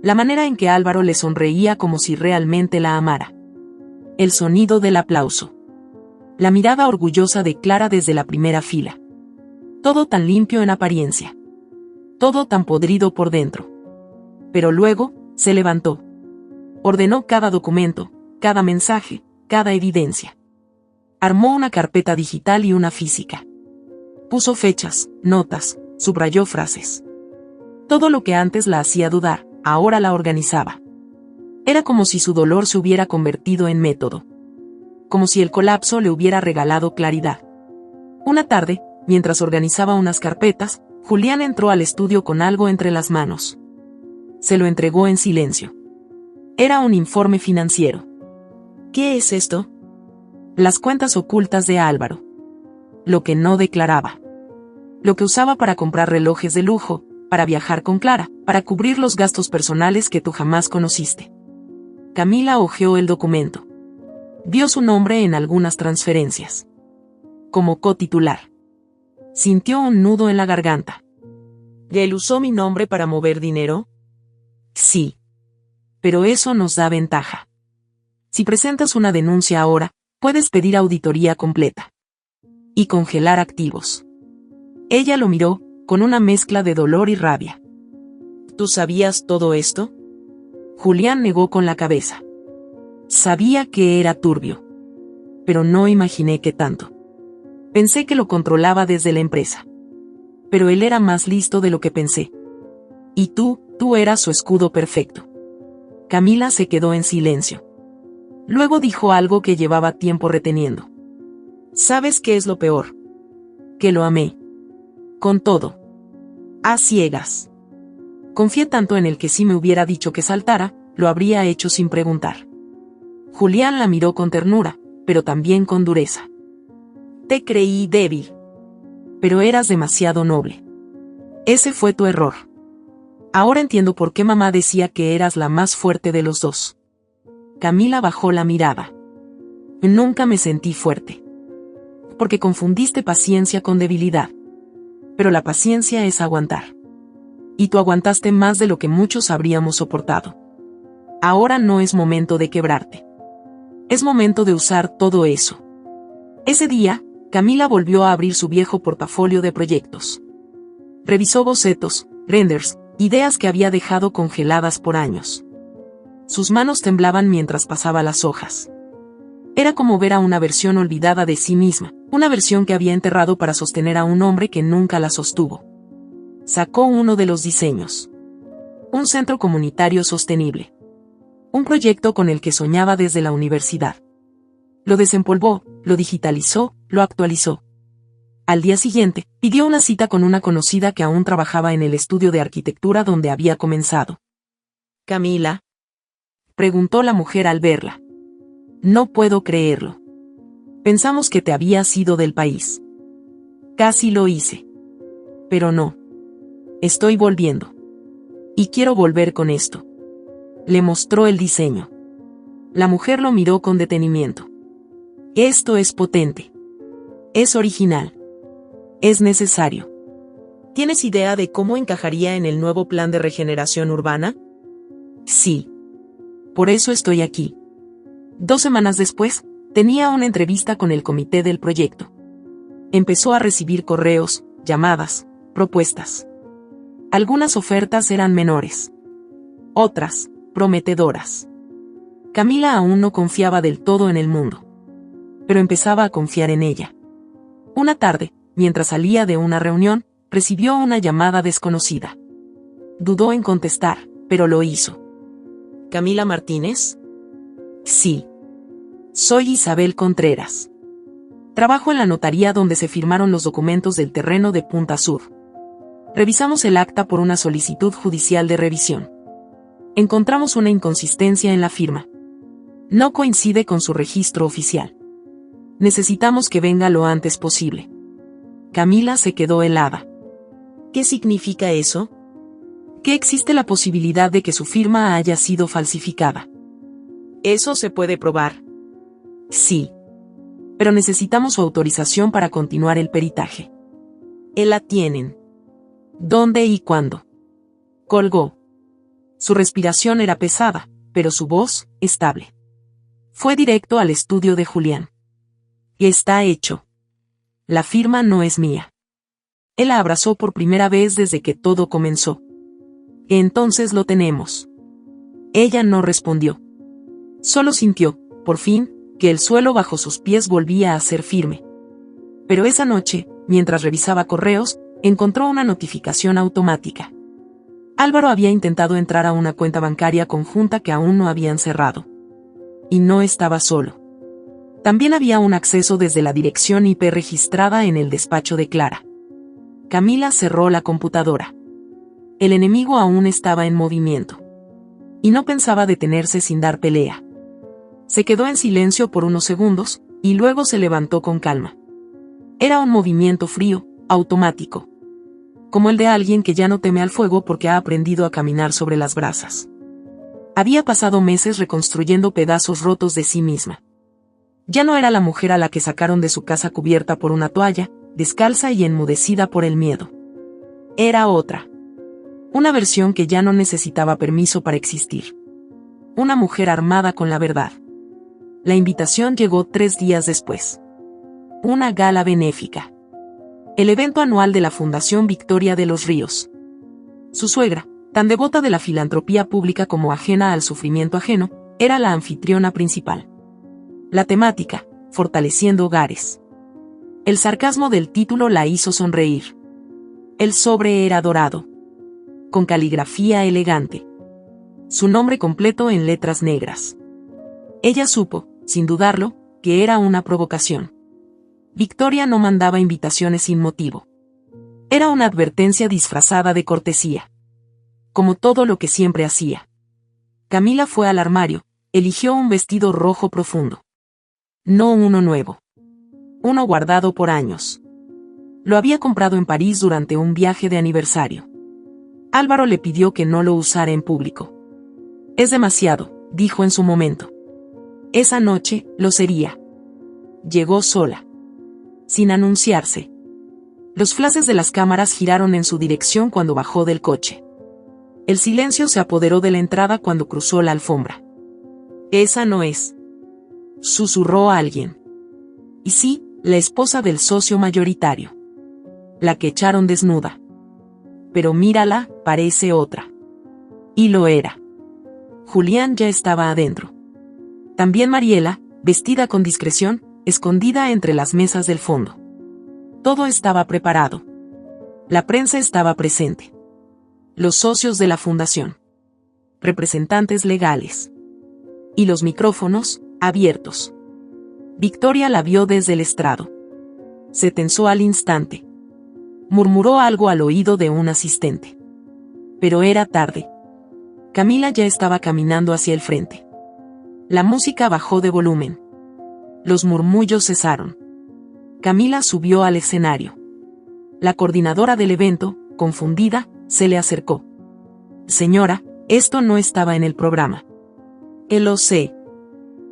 [SPEAKER 1] La manera en que Álvaro le sonreía como si realmente la amara. El sonido del aplauso. La mirada orgullosa de Clara desde la primera fila. Todo tan limpio en apariencia. Todo tan podrido por dentro. Pero luego, se levantó. Ordenó cada documento, cada mensaje, cada evidencia. Armó una carpeta digital y una física. Puso fechas, notas, subrayó frases. Todo lo que antes la hacía dudar, ahora la organizaba. Era como si su dolor se hubiera convertido en método. Como si el colapso le hubiera regalado claridad. Una tarde, mientras organizaba unas carpetas, Julián entró al estudio con algo entre las manos. Se lo entregó en silencio. Era un informe financiero.
[SPEAKER 2] ¿Qué es esto?
[SPEAKER 1] Las cuentas ocultas de Álvaro. Lo que no declaraba. Lo que usaba para comprar relojes de lujo, para viajar con Clara, para cubrir los gastos personales que tú jamás conociste. Camila hojeó el documento. Vio su nombre en algunas transferencias. Como cotitular. Sintió un nudo en la garganta.
[SPEAKER 2] ¿Él usó mi nombre para mover dinero?
[SPEAKER 1] Sí. Pero eso nos da ventaja. Si presentas una denuncia ahora, puedes pedir auditoría completa. Y congelar activos. Ella lo miró, con una mezcla de dolor y rabia.
[SPEAKER 2] ¿Tú sabías todo esto?
[SPEAKER 1] Julián negó con la cabeza. Sabía que era turbio. Pero no imaginé que tanto. Pensé que lo controlaba desde la empresa. Pero él era más listo de lo que pensé. Y tú eras su escudo perfecto. Camila se quedó en silencio. Luego dijo algo que llevaba tiempo reteniendo.
[SPEAKER 2] ¿Sabes qué es lo peor?
[SPEAKER 1] Que lo amé. Con todo. A ciegas. Confié tanto en él que si me hubiera dicho que saltara, lo habría hecho sin preguntar. Julián la miró con ternura, pero también con dureza. Te creí débil. Pero eras demasiado noble. Ese fue tu error. Ahora entiendo por qué mamá decía que eras la más fuerte de los dos. Camila bajó la mirada. Nunca me sentí fuerte. Porque confundiste paciencia con debilidad. Pero la paciencia es aguantar. Y tú aguantaste más de lo que muchos habríamos soportado. Ahora no es momento de quebrarte. Es momento de usar todo eso. Ese día, Camila volvió a abrir su viejo portafolio de proyectos. Revisó bocetos, renders, ideas que había dejado congeladas por años. Sus manos temblaban mientras pasaba las hojas. Era como ver a una versión olvidada de sí misma, una versión que había enterrado para sostener a un hombre que nunca la sostuvo. Sacó uno de los diseños. Un centro comunitario sostenible. Un proyecto con el que soñaba desde la universidad. Lo desempolvó, lo digitalizó, lo actualizó. Al día siguiente, pidió una cita con una conocida que aún trabajaba en el estudio de arquitectura donde había comenzado.
[SPEAKER 2] Camila,
[SPEAKER 1] preguntó la mujer al verla. No puedo creerlo. Pensamos que te habías ido del país. Casi lo hice. Pero no. Estoy volviendo. Y quiero volver con esto. Le mostró el diseño. La mujer lo miró con detenimiento. Esto es potente. Es original. Es necesario.
[SPEAKER 2] ¿Tienes idea de cómo encajaría en el nuevo plan de regeneración urbana?
[SPEAKER 1] Sí. Por eso estoy aquí. 2 semanas después, tenía una entrevista con el comité del proyecto. Empezó a recibir correos, llamadas, propuestas. Algunas ofertas eran menores. Otras, prometedoras. Camila aún no confiaba del todo en el mundo. Pero empezaba a confiar en ella. Una tarde, mientras salía de una reunión, recibió una llamada desconocida. Dudó en contestar, pero lo hizo.
[SPEAKER 2] ¿Camila Martínez?
[SPEAKER 1] Sí. Soy Isabel Contreras. Trabajo en la notaría donde se firmaron los documentos del terreno de Punta Sur. Revisamos el acta por una solicitud judicial de revisión. Encontramos una inconsistencia en la firma. No coincide con su registro oficial. Necesitamos que venga lo antes posible. Camila se quedó helada.
[SPEAKER 2] ¿Qué significa eso?
[SPEAKER 1] Que existe la posibilidad de que su firma haya sido falsificada.
[SPEAKER 2] ¿Eso se puede probar?
[SPEAKER 1] Sí. Pero necesitamos su autorización para continuar el peritaje.
[SPEAKER 2] La tienen.
[SPEAKER 1] ¿Dónde y cuándo? Colgó. Su respiración era pesada, pero su voz, estable. Fue directo al estudio de Julián. Está hecho. La firma no es mía. Él la abrazó por primera vez desde que todo comenzó. Entonces lo tenemos. Ella no respondió. Solo sintió, por fin, que el suelo bajo sus pies volvía a ser firme. Pero esa noche, mientras revisaba correos, encontró una notificación automática. Álvaro había intentado entrar a una cuenta bancaria conjunta que aún no habían cerrado. Y no estaba solo. También había un acceso desde la dirección IP registrada en el despacho de Clara. Camila cerró la computadora. El enemigo aún estaba en movimiento. Y no pensaba detenerse sin dar pelea. Se quedó en silencio por unos segundos, y luego se levantó con calma. Era un movimiento frío, automático, como el de alguien que ya no teme al fuego porque ha aprendido a caminar sobre las brasas. Había pasado meses reconstruyendo pedazos rotos de sí misma. Ya no era la mujer a la que sacaron de su casa cubierta por una toalla, descalza y enmudecida por el miedo. Era otra. Una versión que ya no necesitaba permiso para existir. Una mujer armada con la verdad. La invitación llegó 3 días después. Una gala benéfica. El evento anual de la Fundación Victoria de los Ríos. Su suegra, tan devota de la filantropía pública como ajena al sufrimiento ajeno, era la anfitriona principal. La temática, fortaleciendo hogares. El sarcasmo del título la hizo sonreír. El sobre era dorado, con caligrafía elegante. Su nombre completo en letras negras. Ella supo, sin dudarlo, que era una provocación. Victoria no mandaba invitaciones sin motivo. Era una advertencia disfrazada de cortesía. Como todo lo que siempre hacía. Camila fue al armario, eligió un vestido rojo profundo. No uno nuevo. Uno guardado por años. Lo había comprado en París durante un viaje de aniversario. Álvaro le pidió que no lo usara en público. Es demasiado, dijo en su momento. Esa noche, lo sería. Llegó sola. Sin anunciarse. Los flashes de las cámaras giraron en su dirección cuando bajó del coche. El silencio se apoderó de la entrada cuando cruzó la alfombra. Esa no es. Susurró a alguien. Y sí, la esposa del socio mayoritario. La que echaron desnuda. Pero mírala, parece otra. Y lo era. Julián ya estaba adentro. También Mariela, vestida con discreción, escondida entre las mesas del fondo. Todo estaba preparado. La prensa estaba presente. Los socios de la fundación. Representantes legales. Y los micrófonos, abiertos. Victoria la vio desde el estrado. Se tensó al instante. Murmuró algo al oído de un asistente. Pero era tarde. Camila ya estaba caminando hacia el frente. La música bajó de volumen. Los murmullos cesaron. Camila subió al escenario. La coordinadora del evento, confundida, se le acercó. Señora, esto no estaba en el programa. Lo sé.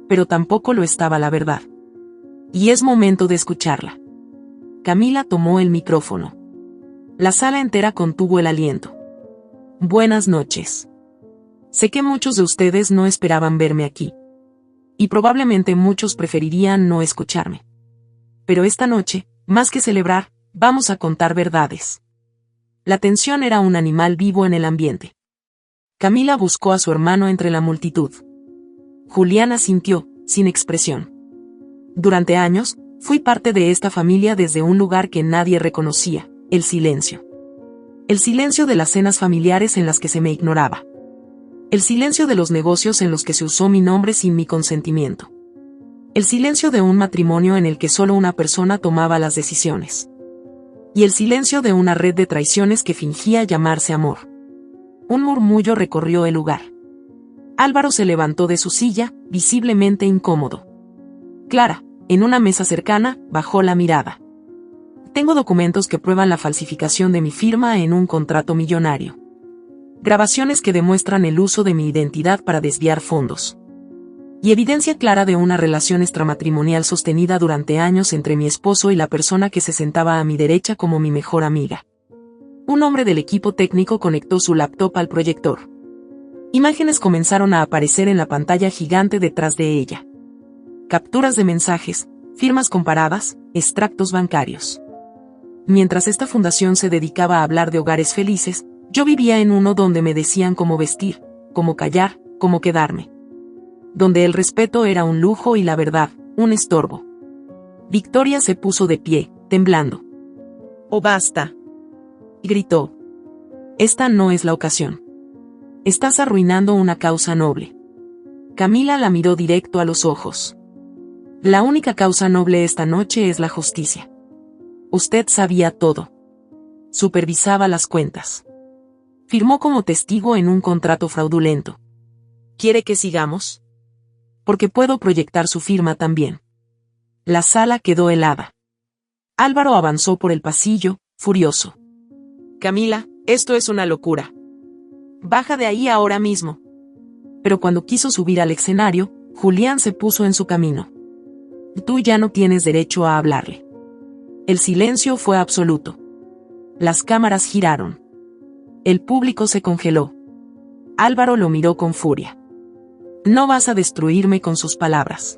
[SPEAKER 1] Pero tampoco lo estaba la verdad. Y es momento de escucharla. Camila tomó el micrófono. La sala entera contuvo el aliento. Buenas noches. Sé que muchos de ustedes no esperaban verme aquí. Y probablemente muchos preferirían no escucharme. Pero esta noche, más que celebrar, vamos a contar verdades. La tensión era un animal vivo en el ambiente. Camila buscó a su hermano entre la multitud. Julián asintió, sin expresión. Durante años, fui parte de esta familia desde un lugar que nadie reconocía, el silencio. El silencio de las cenas familiares en las que se me ignoraba. El silencio de los negocios en los que se usó mi nombre sin mi consentimiento. El silencio de un matrimonio en el que solo una persona tomaba las decisiones. Y el silencio de una red de traiciones que fingía llamarse amor. Un murmullo recorrió el lugar. Álvaro se levantó de su silla, visiblemente incómodo. Clara, en una mesa cercana, bajó la mirada. Tengo documentos que prueban la falsificación de mi firma en un contrato millonario. Grabaciones que demuestran el uso de mi identidad para desviar fondos. Y evidencia clara de una relación extramatrimonial sostenida durante años entre mi esposo y la persona que se sentaba a mi derecha como mi mejor amiga. Un hombre del equipo técnico conectó su laptop al proyector. Imágenes comenzaron a aparecer en la pantalla gigante detrás de ella. Capturas de mensajes, firmas comparadas, extractos bancarios. Mientras esta fundación se dedicaba a hablar de hogares felices, yo vivía en uno donde me decían cómo vestir, cómo callar, cómo quedarme. Donde el respeto era un lujo y la verdad, un estorbo. Victoria se puso de pie, temblando. «¡Oh, basta!», gritó. «Esta no es la ocasión. Estás arruinando una causa noble». Camila la miró directo a los ojos. «La única causa noble esta noche es la justicia. Usted sabía todo. Supervisaba las cuentas. Firmó como testigo en un contrato fraudulento. ¿Quiere que sigamos? Porque puedo proyectar su firma también». La sala quedó helada. Álvaro avanzó por el pasillo, furioso.
[SPEAKER 2] Camila, esto es una locura. Baja de ahí ahora mismo.
[SPEAKER 1] Pero cuando quiso subir al escenario, Julián se puso en su camino. Tú ya no tienes derecho a hablarle. El silencio fue absoluto. Las cámaras giraron. El público se congeló. Álvaro lo miró con furia. No vas a destruirme con sus palabras.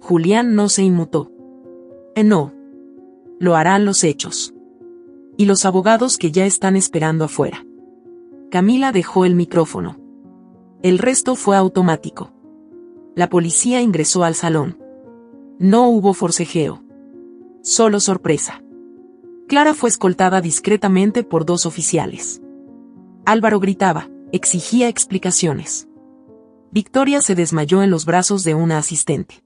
[SPEAKER 1] Julián no se inmutó. No. Lo harán los hechos. Y los abogados que ya están esperando afuera. Camila dejó el micrófono. El resto fue automático. La policía ingresó al salón. No hubo forcejeo. Solo sorpresa. Clara fue escoltada discretamente por 2 oficiales. Álvaro gritaba, exigía explicaciones. Victoria se desmayó en los brazos de una asistente.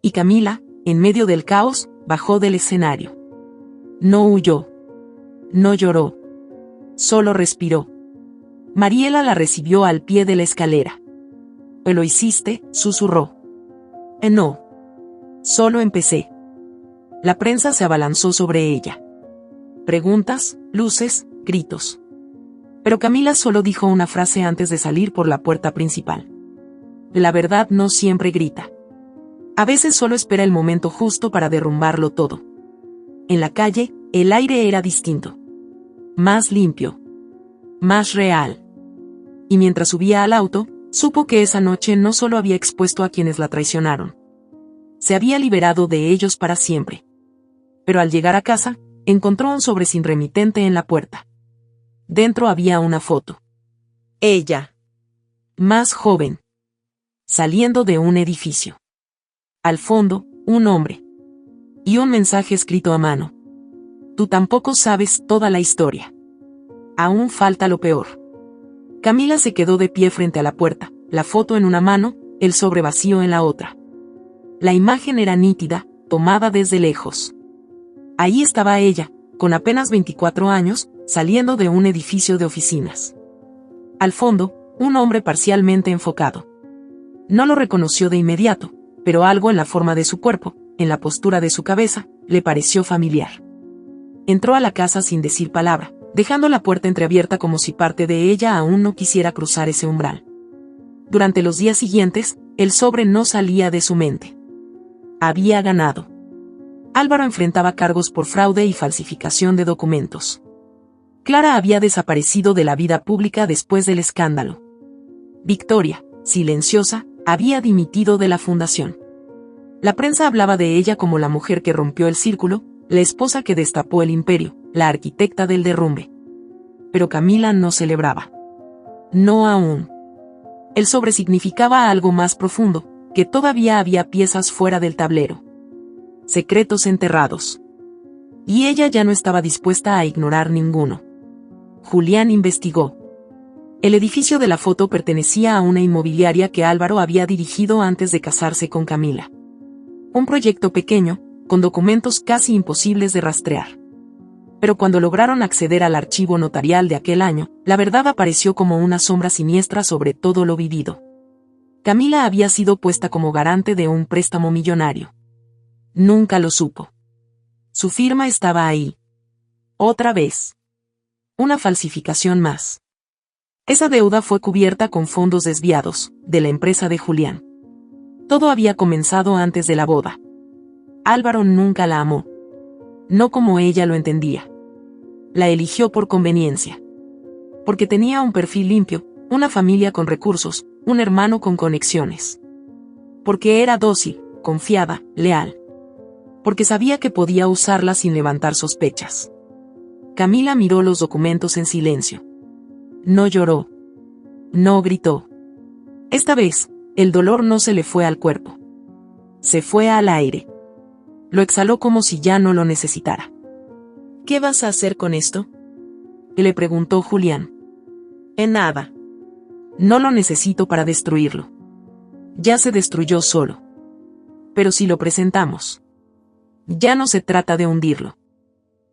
[SPEAKER 1] Y Camila, en medio del caos, bajó del escenario. No huyó. No lloró. Solo respiró. Mariela la recibió al pie de la escalera. ¿Lo hiciste?, susurró. No. Solo empecé. La prensa se abalanzó sobre ella. Preguntas, luces, gritos. Pero Camila solo dijo una frase antes de salir por la puerta principal. La verdad no siempre grita. A veces solo espera el momento justo para derrumbarlo todo. En la calle, el aire era distinto. Más limpio. Más real. Y mientras subía al auto, supo que esa noche no solo había expuesto a quienes la traicionaron. Se había liberado de ellos para siempre. Pero al llegar a casa, encontró un sobre sin remitente en la puerta. Dentro había una foto. Ella. Más joven. Saliendo de un edificio. Al fondo, un hombre. Y un mensaje escrito a mano. Tú tampoco sabes toda la historia. Aún falta lo peor. Camila se quedó de pie frente a la puerta, la foto en una mano, el sobre vacío en la otra. La imagen era nítida, tomada desde lejos. Ahí estaba ella, con apenas 24 años, saliendo de un edificio de oficinas. Al fondo, un hombre parcialmente enfocado. No lo reconoció de inmediato, pero algo en la forma de su cuerpo, en la postura de su cabeza, le pareció familiar. Entró a la casa sin decir palabra, dejando la puerta entreabierta como si parte de ella aún no quisiera cruzar ese umbral. Durante los días siguientes, el sobre no salía de su mente. Había ganado. Álvaro enfrentaba cargos por fraude y falsificación de documentos. Clara había desaparecido de la vida pública después del escándalo. Victoria, silenciosa, había dimitido de la fundación. La prensa hablaba de ella como la mujer que rompió el círculo, la esposa que destapó el imperio, la arquitecta del derrumbe. Pero Camila no celebraba. No aún. El sobre significaba algo más profundo, que todavía había piezas fuera del tablero. Secretos enterrados. Y ella ya no estaba dispuesta a ignorar ninguno. Julián investigó. El edificio de la foto pertenecía a una inmobiliaria que Álvaro había dirigido antes de casarse con Camila. Un proyecto pequeño, con documentos casi imposibles de rastrear. Pero cuando lograron acceder al archivo notarial de aquel año, la verdad apareció como una sombra siniestra sobre todo lo vivido. Camila había sido puesta como garante de un préstamo millonario. Nunca lo supo. Su firma estaba ahí. Otra vez. Una falsificación más. Esa deuda fue cubierta con fondos desviados, de la empresa de Julián. Todo había comenzado antes de la boda. Álvaro nunca la amó. No como ella lo entendía. La eligió por conveniencia. Porque tenía un perfil limpio, una familia con recursos, un hermano con conexiones. Porque era dócil, confiada, leal. Porque sabía que podía usarla sin levantar sospechas. Camila miró los documentos en silencio. No lloró. No gritó. Esta vez, el dolor no se le fue al cuerpo. Se fue al aire. Lo exhaló como si ya no lo necesitara.
[SPEAKER 2] ¿Qué vas a hacer con esto?,
[SPEAKER 1] le preguntó Julián.
[SPEAKER 2] En nada.
[SPEAKER 1] No lo necesito para destruirlo. Ya se destruyó solo. Pero si lo presentamos, ya no se trata de hundirlo.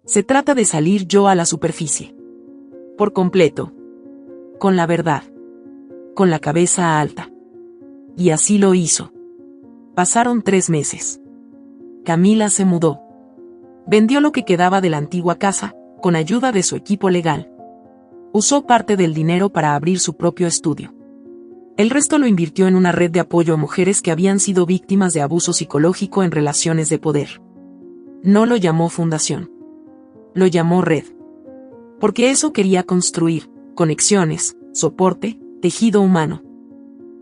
[SPEAKER 1] Se trata de salir yo a la superficie. Por completo. Con la verdad. Con la cabeza alta. Y así lo hizo. Pasaron 3 meses. Camila se mudó. Vendió lo que quedaba de la antigua casa, con ayuda de su equipo legal. Usó parte del dinero para abrir su propio estudio. El resto lo invirtió en una red de apoyo a mujeres que habían sido víctimas de abuso psicológico en relaciones de poder. No lo llamó fundación. Lo llamó red. Porque eso quería construir: conexiones, soporte, tejido humano.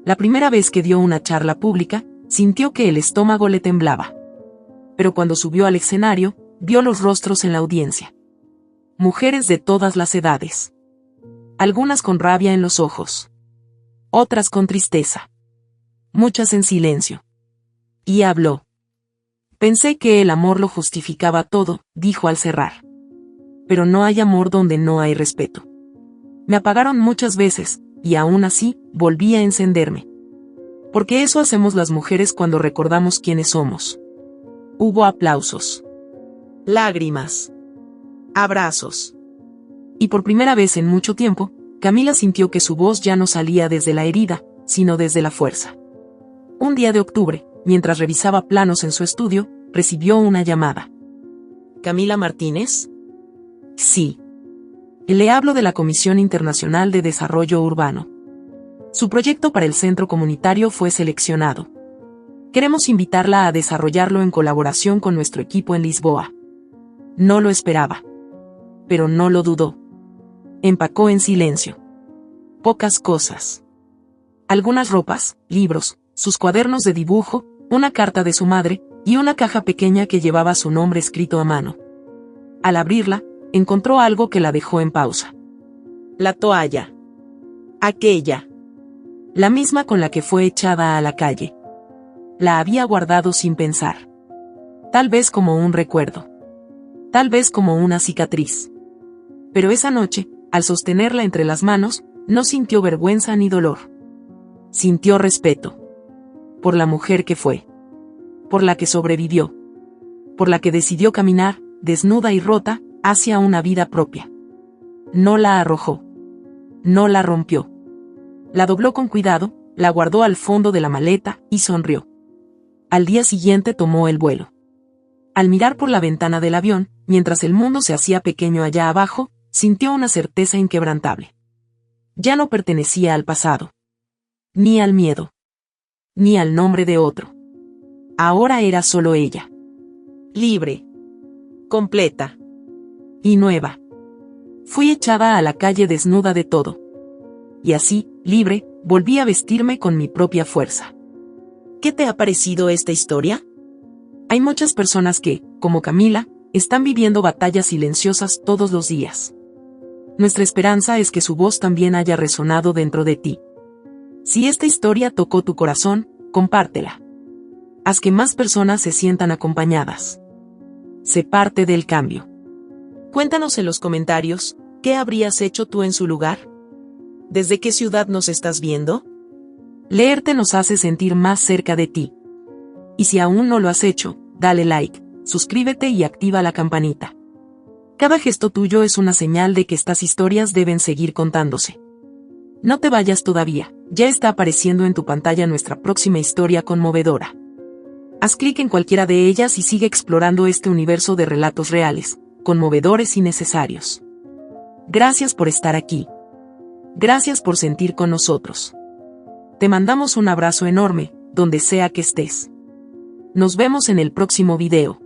[SPEAKER 1] La primera vez que dio una charla pública, sintió que el estómago le temblaba. Pero cuando subió al escenario, vio los rostros en la audiencia. Mujeres de todas las edades. Algunas con rabia en los ojos. Otras con tristeza. Muchas en silencio. Y habló. Pensé que el amor lo justificaba todo, dijo al cerrar. Pero no hay amor donde no hay respeto. Me apagaron muchas veces, y aún así, volví a encenderme. Porque eso hacemos las mujeres cuando recordamos quiénes somos. Hubo aplausos.
[SPEAKER 2] Lágrimas. Abrazos.
[SPEAKER 1] Y por primera vez en mucho tiempo, Camila sintió que su voz ya no salía desde la herida, sino desde la fuerza. Un día de octubre, mientras revisaba planos en su estudio, recibió una llamada.
[SPEAKER 2] ¿Camila Martínez?
[SPEAKER 1] Sí. Le hablo de la Comisión Internacional de Desarrollo Urbano. Su proyecto para el centro comunitario fue seleccionado. Queremos invitarla a desarrollarlo en colaboración con nuestro equipo en Lisboa. No lo esperaba. Pero no lo dudó. Empacó en silencio. Pocas cosas. Algunas ropas, libros, sus cuadernos de dibujo, una carta de su madre, y una caja pequeña que llevaba su nombre escrito a mano. Al abrirla, encontró algo que la dejó en pausa.
[SPEAKER 2] La toalla. Aquella.
[SPEAKER 1] La misma con la que fue echada a la calle. La había guardado sin pensar. Tal vez como un recuerdo. Tal vez como una cicatriz. Pero esa noche, al sostenerla entre las manos, no sintió vergüenza ni dolor. Sintió respeto. Por la mujer que fue. Por la que sobrevivió. Por la que decidió caminar, desnuda y rota, hacia una vida propia. No la arrojó. No la rompió. La dobló con cuidado, la guardó al fondo de la maleta, y sonrió. Al día siguiente tomó el vuelo. Al mirar por la ventana del avión, mientras el mundo se hacía pequeño allá abajo, sintió una certeza inquebrantable. Ya no pertenecía al pasado. Ni al miedo. Ni al nombre de otro. Ahora era solo ella.
[SPEAKER 2] Libre. Completa.
[SPEAKER 1] Y nueva. Fui echada a la calle desnuda de todo. Y así, libre, volví a vestirme con mi propia fuerza.
[SPEAKER 2] ¿Qué te ha parecido esta historia?
[SPEAKER 1] Hay muchas personas que, como Camila, están viviendo batallas silenciosas todos los días. Nuestra esperanza es que su voz también haya resonado dentro de ti. Si esta historia tocó tu corazón, compártela. Haz que más personas se sientan acompañadas. Sé parte del cambio.
[SPEAKER 2] Cuéntanos en los comentarios, ¿qué habrías hecho tú en su lugar? ¿Desde qué ciudad nos estás viendo?
[SPEAKER 1] Leerte nos hace sentir más cerca de ti. Y si aún no lo has hecho, dale like, suscríbete y activa la campanita. Cada gesto tuyo es una señal de que estas historias deben seguir contándose. No te vayas todavía, ya está apareciendo en tu pantalla nuestra próxima historia conmovedora. Haz clic en cualquiera de ellas y sigue explorando este universo de relatos reales, conmovedores y necesarios. Gracias por estar aquí. Gracias por sentir con nosotros. Te mandamos un abrazo enorme, donde sea que estés. Nos vemos en el próximo video.